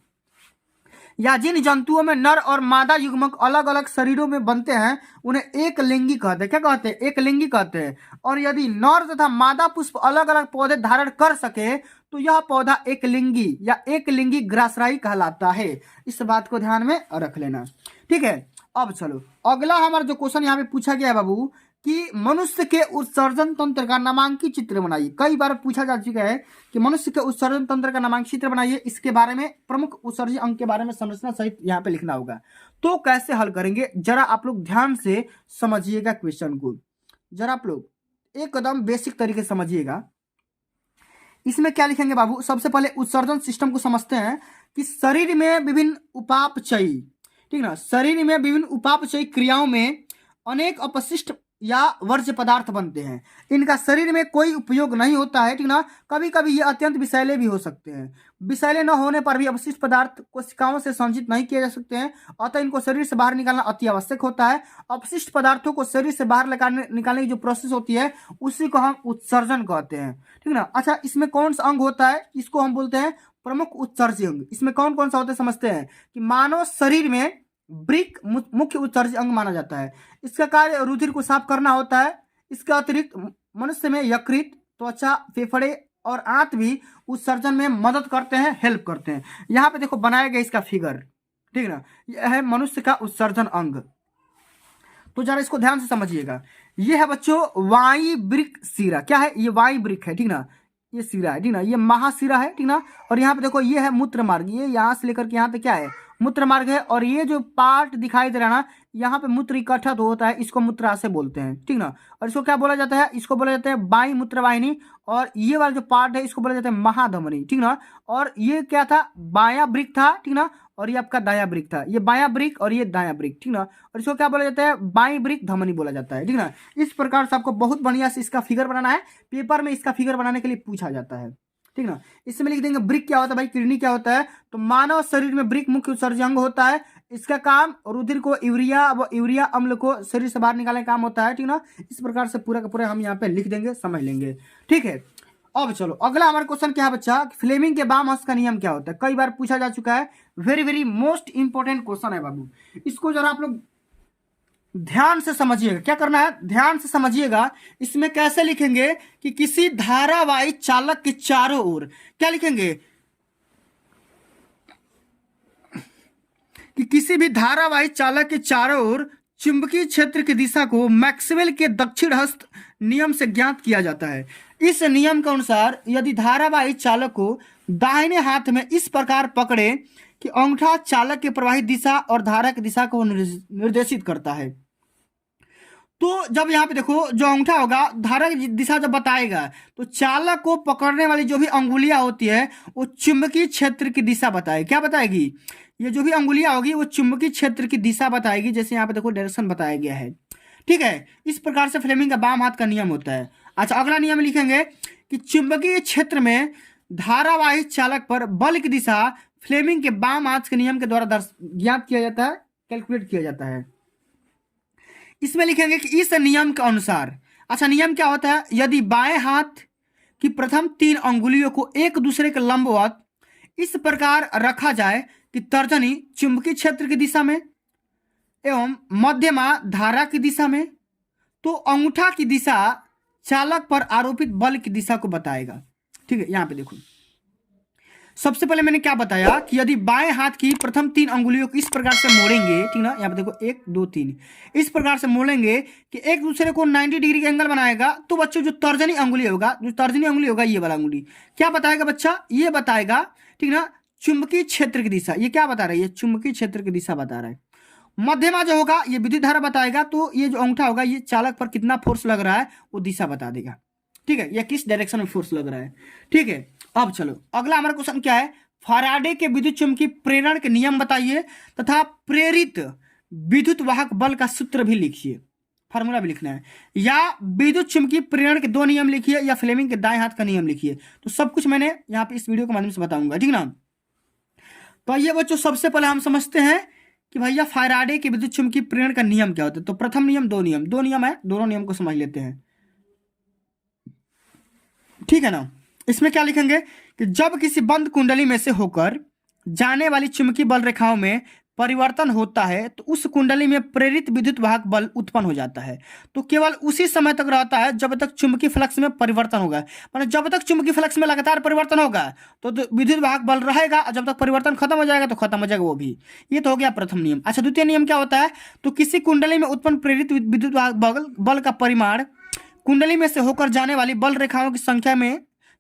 या जिन जंतुओं में नर और मादा युग्मक अलग अलग शरीरों में बनते हैं उन्हें एक लिंगी कहते हैं। क्या कहते हैं? एक लिंगी कहते हैं। और यदि नर तथा मादा पुष्प अलग अलग पौधे धारण कर सके तो यह पौधा एक लिंगी या एक लिंगी ग्रासराई कहलाता है। इस बात को ध्यान में रख लेना, ठीक है। अब चलो अगला हमारा जो क्वेश्चन यहाँ पे पूछा गया है बाबू कि मनुष्य के उत्सर्जन तंत्र का नामांकित चित्र बनाइए। कई बार पूछा जा चुका है कि मनुष्य के उत्सर्जन तंत्र का नामांकित चित्र बनाइए। इसके बारे में प्रमुख उत्सर्जी अंग के बारे में संरचना सहित यहाँ पे लिखना होगा। तो कैसे हल करेंगे जरा आप लोग ध्यान से समझिएगा क्वेश्चन को, जरा आप लोग एकदम बेसिक तरीके से समझिएगा। इसमें क्या लिखेंगे बाबू? सबसे पहले उत्सर्जन सिस्टम को समझते हैं कि शरीर में विभिन्न उपापचयी, ठीक ना, शरीर में विभिन्न उपापचयी क्रियाओं में अनेक अपशिष्ट या वर्ज्य पदार्थ बनते हैं। इनका शरीर में कोई उपयोग नहीं होता है, ठीक ना। कभी कभी ये अत्यंत विषैले भी हो सकते हैं। विषैले न होने पर भी अपशिष्ट पदार्थ कोशिकाओं से संचित नहीं किए जा सकते हैं, अतः इनको शरीर से बाहर निकालना अति आवश्यक होता है। अपशिष्ट पदार्थों को शरीर से बाहर निकालने की जो प्रोसेस होती है उसी को हम उत्सर्जन कहते हैं, ठीक ना। अच्छा, इसमें कौन सा अंग होता है? इसको हम बोलते हैं प्रमुख उत्सर्जी अंग। इसमें कौन कौन सा होता है समझते हैं कि मानव शरीर में वृक्क मुख्य उत्सर्जी अंग माना जाता है। इसका कार्य रुधिर को साफ करना होता है। इसके अतिरिक्त मनुष्य में यकृत, त्वचा, फेफड़े और आंत भी उत्सर्जन में मदद करते हैं, हेल्प करते हैं। यहाँ पे देखो बनाया गया इसका फिगर, ठीक ना। यह है मनुष्य का उत्सर्जन अंग। तो जरा इसको ध्यान से समझिएगा। ये है बच्चों वायुवृक्क शिरा। क्या है? ये वायुवृक्क है, ठीक ना। ये शिरा है, ठीक ना। ये महाशिरा है, ठीक ना। और यहाँ पे देखो ये है मूत्र मार्ग। ये यहाँ से लेकर के यहाँ तक क्या है? मूत्र मार्ग है। और ये जो पार्ट दिखाई दे रहा है ना, यहाँ पे मूत्र इकट्ठा तो होता है, इसको मूत्राशय बोलते हैं, ठीक ना। और इसको क्या बोला जाता है? इसको बोला जाता है बाई मूत्र वाहिनी। और ये वाला जो पार्ट है इसको बोला जाता है महाधमनी, ठीक ना। और ये क्या था? बायां वृक्क था, ठीक ना। और ये आपका दायां वृक्क था। ये बायां वृक्क और ये दायां वृक्क, ठीक ना। और इसको क्या बोला जाता है? बाई वृक्क धमनी बोला जाता है, ठीक ना। इस प्रकार से आपको बहुत बढ़िया से इसका फिगर बनाना है। पेपर में इसका फिगर बनाने के लिए पूछा जाता है, ठीक ना। इसमें लिख देंगे वृक्क क्या होता है भाई? किडनी क्या होता है? तो मानव शरीर में वृक्क मुख्य उत्सर्जी अंग होता है। इसका काम रुधिर को यूरिया अम्ल को शरीर से बाहर निकालने का काम होता है, ठीक ना। इस प्रकार से पूरा का पूरा हम यहाँ पे लिख देंगे, समझ लेंगे, ठीक है। अब चलो अगला हमारा क्वेश्चन क्या है बच्चा? फ्लेमिंग के बाम हस्त का नियम क्या होता है? कई बार पूछा जा चुका है। Very very most important question है बाबू। इसको जरा आप लोग ध्यान से समझिएगा। क्या करना है? ध्यान से समझिएगा। इसमें कैसे लिखेंगे कि किसी धारावाही चालक के चारों ओर, क्या लिखेंगे कि किसी भी धारावाही चालक के चारों ओर चुंबकीय क्षेत्र की दिशा को मैक्सवेल के दक्षिण हस्त नियम से ज्ञात किया जाता है। इस नियम के अनुसार यदि धारावाही चालक को दाहिने हाथ में इस प्रकार पकड़े कि अंगूठा चालक के प्रवाहित दिशा और धारा की दिशा को निर्देशित करता है, तो जब यहाँ पे देखो जो अंगूठा होगा धारा की दिशा जब बताएगा तो चालक को पकड़ने वाली जो भी अंगुलियां होती है वो चुंबकीय क्षेत्र की दिशा बताएगी। क्या बताएगी? ये जो भी अंगुलियां होगी वो चुंबकीय क्षेत्र की दिशा बताएगी। जैसे यहाँ पे देखो डायरेक्शन बताया गया है, ठीक है। इस प्रकार से फ्लेमिंग का बाम हाथ का नियम होता है। अच्छा, अगला नियम लिखेंगे कि चुंबकीय क्षेत्र में धारावाही चालक पर बल की दिशा फ्लेमिंग के बाम हाथ के नियम के द्वारा ज्ञात किया जाता है, कैलकुलेट किया जाता है। इसमें लिखेंगे कि इस नियम के अनुसार, अच्छा नियम क्या होता है? यदि बाएं हाथ की प्रथम 3 अंगुलियों को एक दूसरे के लंबवत इस प्रकार रखा जाए कि तर्जनी चुंबकीय क्षेत्र की दिशा में एवं मध्यमा धारा की दिशा में, तो अंगूठा की दिशा चालक पर आरोपित बल की दिशा को बताएगा, ठीक है। यहाँ पे देखो सबसे पहले मैंने क्या बताया कि यदि बाएं हाथ की प्रथम 3 अंगुलियों को इस प्रकार से मोड़ेंगे, ठीक ना, यहाँ पे देखो 1 2 3, इस प्रकार से मोड़ेंगे कि एक दूसरे को 90 डिग्री का एंगल बनाएगा, तो बच्चों जो तर्जनी अंगुली होगा ये वाला अंगुली क्या बताएगा बच्चा, ये बताएगा, ठीक ना, चुंबकीय क्षेत्र की दिशा। ये क्या बता रहा है, ये चुंबकीय क्षेत्र की दिशा बता रहा है। मध्यमा जो होगा ये विद्युत धारा बताएगा, तो ये जो अंगूठा होगा ये चालक पर कितना फोर्स लग रहा है वो दिशा बता देगा, ठीक है, या किस डायरेक्शन में फोर्स लग रहा है, ठीक है। अब चलो अगला हमारा क्वेश्चन क्या है, फैराडे के विद्युत चुम्बकीय प्रेरण के नियम बताइए तथा प्रेरित विद्युत वाहक बल का सूत्र भी लिखिए, फार्मूला भी लिखना है, या विद्युत चुम्बकीय प्रेरण के 2 नियम लिखिए, या फ्लेमिंग के दाएं हाथ का नियम लिखिए। तो सब कुछ मैंने यहाँ पे इस वीडियो के माध्यम से बताऊंगा, ठीक ना। तो आइए बच्चों सबसे पहले हम समझते हैं कि भैया फैराडे के विद्युत चुम्बकीय प्रेरण का नियम क्या होता है। तो प्रथम नियम, दो नियम है, दोनों नियम को समझ लेते हैं, ठीक है ना। इसमें क्या लिखेंगे कि जब किसी बंद कुंडली में से होकर जाने वाली चुंबकीय बल रेखाओं में परिवर्तन होता है तो उस कुंडली में प्रेरित विद्युत वाहक बल उत्पन्न हो जाता है। तो केवल उसी समय तक रहता है जब तक चुंबकीय फ्लक्स में परिवर्तन होगा, माने जब तक चुंबकीय फ्लक्स में लगातार परिवर्तन होगा तो विद्युत वाहक बल रहेगा, और जब तक परिवर्तन खत्म हो जाएगा तो खत्म हो जाएगा वो भी। ये तो हो गया प्रथम नियम। अच्छा, द्वितीय नियम क्या होता है, तो किसी कुंडली में उत्पन्न प्रेरित विद्युत वाहक बल का परिमाण कुंडली में से होकर जाने वाली बल रेखाओं की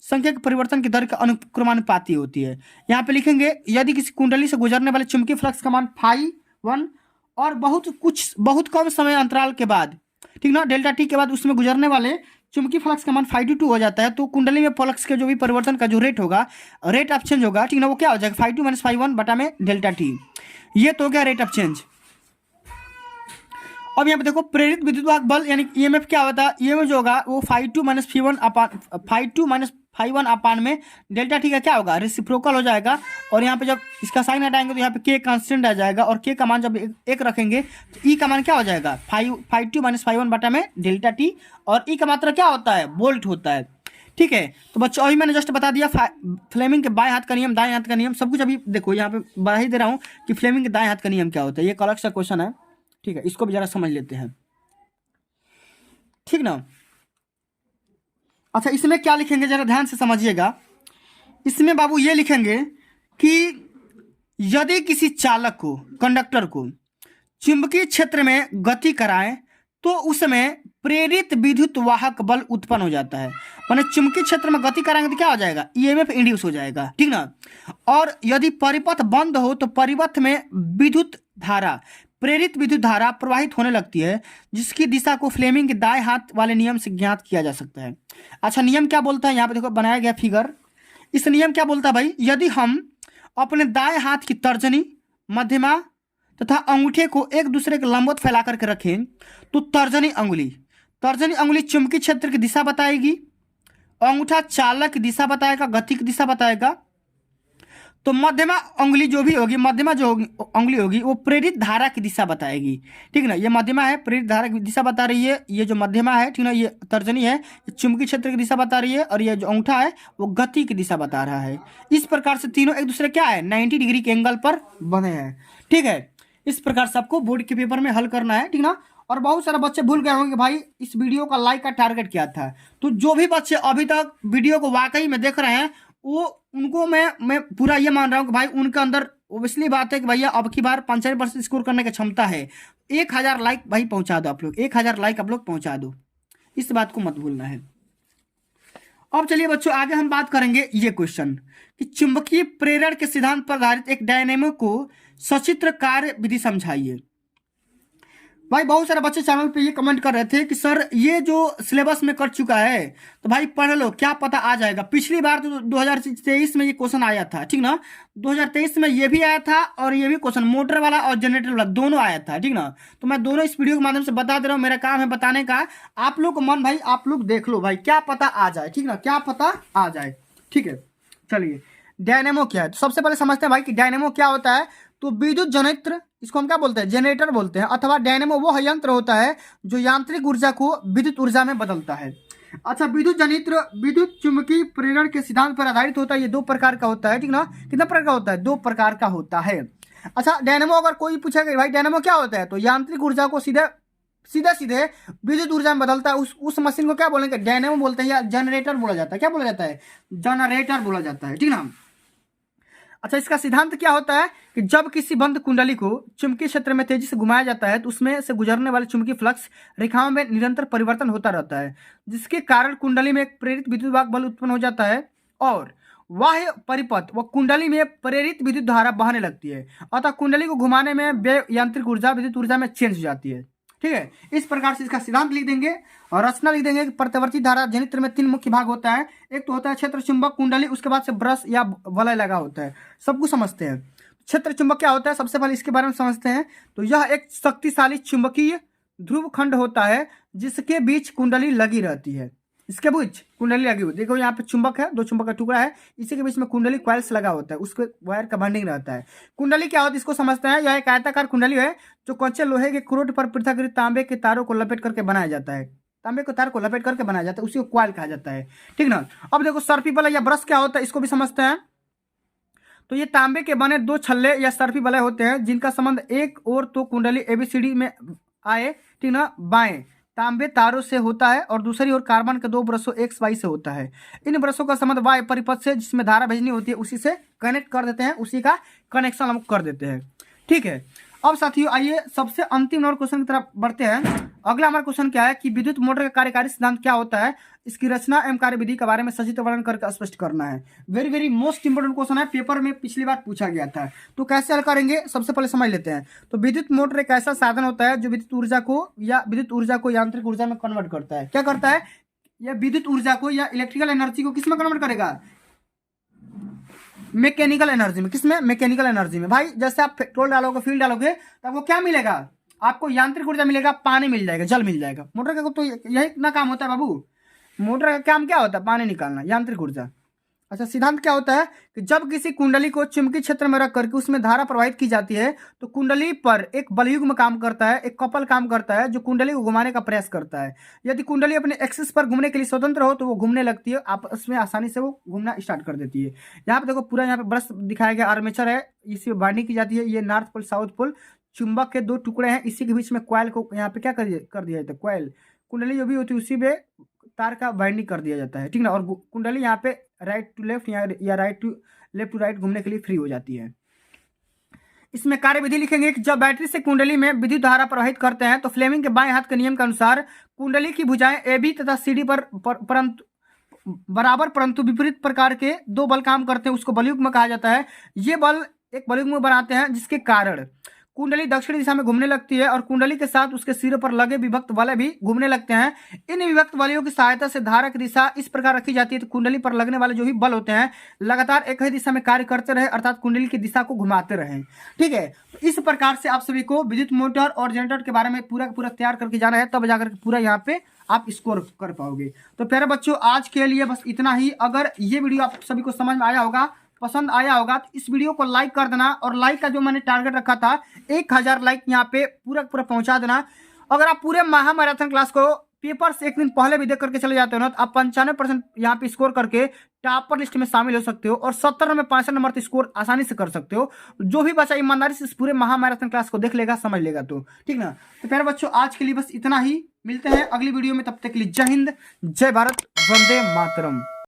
संख्या के परिवर्तन की दर का अनुक्रमानुपाती होती है। यहाँ पे लिखेंगे यदि किसी कुंडली से गुजरने वाले चुंबकीय फ्लक्स का मान φ1 और बहुत कम समय अंतराल के बाद, ठीक ना, डेल्टा टी के बाद उसमें गुजरने वाले चुंबकीय फ्लक्स का मान φ2 हो जाता है, तो कुंडली में फ्लक्स के जो भी परिवर्तन का जो रेट होगा, रेट ऑफ चेंज होगा, ठीक ना, वो क्या हो जाएगा φ2 - φ1 बटा में डेल्टा टी। ये तो हो गया रेट ऑफ चेंज। अब यहाँ पे देखो प्रेरित विद्युत वाहक बल यानी ईएमएफ क्या होता है, ईएमएफ जो होगा वो φ2 - φ1 अपान में डेल्टा टी का क्या होगा, रेसिप्रोकल हो जाएगा। और यहाँ पे जब इसका साइन हटाएंगे तो यहाँ पे के कांस्टेंट आ जाएगा, और के का मान जब एक रखेंगे तो ई का मान क्या हो जाएगा φ2 - φ1 बटा में डेल्टा टी, और ई का मात्रा क्या होता है, वोल्ट होता है, ठीक है। तो बच्चों अभी मैंने जस्ट बता दिया फ्लेमिंग के बाएं हाथ का नियम, दाएं हाथ का नियम, सब कुछ अभी देखो यहाँ पे बता ही दे रहा हूँ कि फ्लेमिंग के दाएं हाथ का नियम क्या होता है। ये अलग सा क्वेश्चन है, ठीक है, इसको भी जरा समझ लेते हैं, ठीक ना। अच्छा, इसमें क्या लिखेंगे जरा ध्यान से समझिएगा। इसमें बाबू ये लिखेंगे कि यदि किसी चालक को, कंडक्टर को चुंबकीय क्षेत्र में गति कराएं तो उसमें प्रेरित विद्युत वाहक बल उत्पन्न हो जाता है। माने चुंबकीय क्षेत्र में गति कराएंगे तो क्या हो जाएगा, ईएमएफ इंड्यूस हो जाएगा, ठीक ना। और यदि परिपथ बंद हो तो परिपथ में प्रेरित विद्युत धारा प्रवाहित होने लगती है, जिसकी दिशा को फ्लेमिंग के दाएं हाथ वाले नियम से ज्ञात किया जा सकता है। अच्छा, नियम क्या बोलता है, यहाँ पे देखो बनाया गया फिगर। इस नियम क्या बोलता है भाई, यदि हम अपने दाएं हाथ की तर्जनी, मध्यमा तथा अंगूठे को एक दूसरे के लंबवत फैला करके रखें तो तर्जनी अंगुली चुंबकीय क्षेत्र की दिशा बताएगी, अंगूठा चालक की दिशा बताएगा, गति की दिशा बताएगा। तो मध्यमा अंगुली जो अंगुली होगी वो प्रेरित धारा की दिशा बताएगी, ठीक ना। ये मध्यमा है, प्रेरित धारा की दिशा बता रही है, ये जो मध्यमा है, ठीक ना, ये तर्जनी है, ये चुंबकीय क्षेत्र की दिशा बता रही है, और ये जो अंगूठा है वो गति की दिशा बता रहा है। इस प्रकार से तीनों एक दूसरे क्या है, 90 डिग्री के एंगल पर बने हैं, ठीक है। इस प्रकार से आपको बोर्ड के पेपर में हल करना है, ठीक ना। और बहुत सारे बच्चे भूल गए होंगे कि भाई इस वीडियो का लाइक का टारगेट क्या था। तो जो भी बच्चे अभी तक वीडियो को वाकई में देख रहे हैं वो उनको मैं पूरा ये मान रहा हूँ कि भाई उनके अंदर ओबियसली बात है कि भैया अब की बार 95% स्कोर करने की क्षमता है। 1000 लाइक भाई पहुंचा दो आप लोग, 1000 लाइक आप लोग पहुंचा दो, इस बात को मत भूलना है। अब चलिए बच्चों आगे हम बात करेंगे ये क्वेश्चन कि चुंबकीय प्रेरण के सिद्धांत पर आधारित एक डायनेमो को सचित्र कार्य विधि समझाइए। भाई बहुत सारे बच्चे चैनल पे ये कमेंट कर रहे थे कि सर ये जो सिलेबस में कर चुका है तो भाई पढ़ लो, क्या पता आ जाएगा। पिछली बार तो 2023 में ये क्वेश्चन आया था, ठीक ना, 2023 में ये भी आया था और ये भी क्वेश्चन मोटर वाला और जनरेटर वाला दोनों आया था, ठीक ना। तो मैं दोनों इस वीडियो के माध्यम से बता दे रहा हूँ, मेरा काम है बताने का। आप लोग को मन भाई आप लोग देख लो भाई, क्या पता आ जाए, ठीक ना, क्या पता आ जाए, ठीक है। चलिए डायनेमो क्या है, तो सबसे पहले समझते हैं भाई कि डायनेमो क्या होता है। तो विद्युत जनरेटर, इसको हम क्या बोलते हैं, जनरेटर बोलते हैं, अथवा डायनेमो वो यंत्र होता है जो यांत्रिक ऊर्जा को विद्युत ऊर्जा में बदलता है। अच्छा, विद्युत जनरेटर विद्युत चुंबकीय प्रेरण के सिद्धांत पर आधारित होता है। ये 2 प्रकार का होता है, ठीक ना। कितना प्रकार का होता है, 2 प्रकार का होता है। अच्छा, डायनेमो अगर कोई पूछेगा भाई डायनेमो क्या होता है, तो यांत्रिक ऊर्जा को सीधे विद्युत ऊर्जा में बदलता है। उस मशीन को क्या बोलेंगे, डायनेमो बोलते हैं, या जनरेटर बोला जाता है। क्या बोला जाता है, जनरेटर बोला जाता है, ठीक ना। अच्छा, इसका सिद्धांत क्या होता है कि जब किसी बंद कुंडली को चुंबकीय क्षेत्र में तेजी से घुमाया जाता है तो उसमें से गुजरने वाले चुंबकीय फ्लक्स रेखाओं में निरंतर परिवर्तन होता रहता है, जिसके कारण कुंडली में एक प्रेरित विद्युत बल उत्पन्न हो जाता है और बाह्य परिपथ व कुंडली में प्रेरित विद्युत धारा बहने लगती है। अतः कुंडली को घुमाने में व्यय यांत्रिक ऊर्जा विद्युत ऊर्जा में चेंज हो जाती है। ठीक है, इस प्रकार से इसका सिद्धांत लिख देंगे और रचना लिख देंगे कि प्रतिवर्ती धारा जनित्र में 3 मुख्य भाग होता है। एक तो होता है क्षेत्र चुंबक कुंडली, उसके बाद से ब्रश या वलय लगा होता है। सब कुछ समझते हैं। क्षेत्र चुंबक क्या होता है, सबसे पहले इसके बारे में समझते हैं। तो यह एक शक्तिशाली चुंबकीय ध्रुव खंड होता है जिसके बीच कुंडली लगी रहती है। इसके बीच कुंडली लगी हुई, देखो यहाँ पे चुंबक है, 2 चुंबक का टुकड़ा है, इसी के बीच में कुंडली कॉइल्स लगा होता है, उसके वायर का बॉन्डिंग रहता है। कुंडली क्या होती है इसको समझते हैं। यह एक आयताकार कुंडली है जो कच्चे लोहे के क्रोड पर पृथक तांबे के तारों को लपेट करके बनाया जाता है। तांबे के तार को लपेट करके बनाया जाता है, उसी को कॉइल कहा जाता है। ठीक ना। अब देखो सर्पी बलय या ब्रश क्या होता है, इसको भी समझते हैं। तो ये तांबे के बने 2 छल्ले या सर्पी बलय होते हैं जिनका संबंध एक और तो कुंडली एबीसीडी में आए, ठीक ना, बाएं तांबे तारों से होता है और दूसरी ओर कार्बन के 2 ब्रशों एक्स वाई से होता है। इन ब्रशों का संबंध वाय परिपथ से जिसमें धारा भेजनी होती है उसी से कनेक्ट कर देते हैं, उसी का कनेक्शन हम कर देते हैं। ठीक है, अब साथियों आइए सबसे अंतिम नंबर क्वेश्चन की तरफ बढ़ते हैं। अगला हमारा क्वेश्चन क्या है कि विद्युत मोटर का कार्यकारी सिद्धांत क्या होता है, इसकी रचना एवं कार्यविधि के बारे में सचित्र वर्णन करके स्पष्ट करना है। Very very most important question है, पेपर में पिछली बार पूछा गया था। तो कैसे हल करेंगे सबसे पहले समझ लेते हैं। तो विद्युत मोटर एक ऐसा साधन होता है जो विद्युत ऊर्जा को यांत्रिक ऊर्जा में कन्वर्ट करता है। क्या करता है, यह विद्युत ऊर्जा को या इलेक्ट्रिकल एनर्जी को किस में कन्वर्ट करेगा, मैकेनिकल एनर्जी में। किसमें, मैकेनिकल एनर्जी में। भाई जैसे आप पेट्रोल डालोगे, फ्यूल डालोगे, तब वो क्या मिलेगा आपको, यांत्रिक ऊर्जा मिलेगा, पानी मिल जाएगा, जल मिल जाएगा। मोटर का तो यही ना काम होता है बाबू, मोटर का काम क्या होता है, पानी निकालना, यांत्रिक ऊर्जा। अच्छा, सिद्धांत क्या होता है कि जब किसी कुंडली को चुंबकीय क्षेत्र में रख करके उसमें धारा प्रवाहित की जाती है तो कुंडली पर एक बलयुग्म काम करता है, एक कपल काम करता है जो कुंडली को घुमाने का प्रयास करता है। यदि कुंडली अपने एक्सिस पर घूमने के लिए स्वतंत्र हो तो वो घूमने लगती है, आपस में आसानी से वो घूमना स्टार्ट कर देती है। यहाँ पे देखो पूरा यहाँ पे ब्रश दिखाया गया, आर्मेचर है, इसी में बाइंडिंग की जाती है। ये नॉर्थ पोल साउथ पोल, चुंबक के 2 टुकड़े हैं, इसी के बीच में कॉइल को यहाँ पे क्या कर दिया जाता है, कॉइल कुंडली जो भी होती है उसी में तार का बाइंडिंग कर दिया जाता है। ठीक ना, और कुंडली यहाँ पे राइट टू लेफ्ट या right to left to right घूमने के लिए फ्री हो जाती है। इसमें कार्यविधि लिखेंगे कि जब बैटरी से कुंडली में विद्युत धारा प्रवाहित करते हैं तो फ्लेमिंग के बाएं हाथ के नियम के अनुसार कुंडली की भुजाएं ए बी तथा सी डी पर बराबर परंतु विपरीत प्रकार के 2 बल काम करते हैं, उसको बलयुग्म कहा जाता है। ये बल एक बलयुग्म बनाते हैं जिसके कारण कुंडली दक्षिणी दिशा में घूमने लगती है और कुंडली के साथ उसके सिर पर लगे विभक्त वलय भी घूमने लगते हैं। इन विभक्त वलयों की सहायता से धारा की दिशा इस प्रकार रखी जाती है तो कुंडली पर लगने वाले जो भी बल होते हैं लगातार एक ही दिशा में कार्य करते रहे, अर्थात कुंडली की दिशा को घुमाते रहे। ठीक है, तो इस प्रकार से आप सभी को विद्युत मोटर और जनरेटर के बारे में पूरा तैयार करके जाना है, तब जाकर पूरा यहाँ पे आप स्कोर कर पाओगे। तो प्यारे बच्चों आज के लिए बस इतना ही। अगर ये वीडियो आप सभी को समझ में आया होगा, पसंद आया होगा, तो इस वीडियो को लाइक कर देना और लाइक का जो मैंने टारगेट रखा था 1000 लाइक यहाँ पे पूरा पहुंचा देना। अगर आप पूरे महामैराथन क्लास को पेपर से 1 दिन पहले भी देख करके चले जाते हो ना तो आप 95% यहाँ पे स्कोर करके टॉपर लिस्ट में शामिल हो सकते हो और 70 में 65 नंबर तो स्कोर आसानी से कर सकते हो। जो भी बच्चा ईमानदारी से इस पूरे महामैराथन क्लास को देख लेगा, समझ लेगा तो ठीक ना। तो प्यारे बच्चों आज के लिए बस इतना ही, मिलते हैं अगली वीडियो में, तब तक के लिए जय हिंद, जय भारत, वंदे मातरम।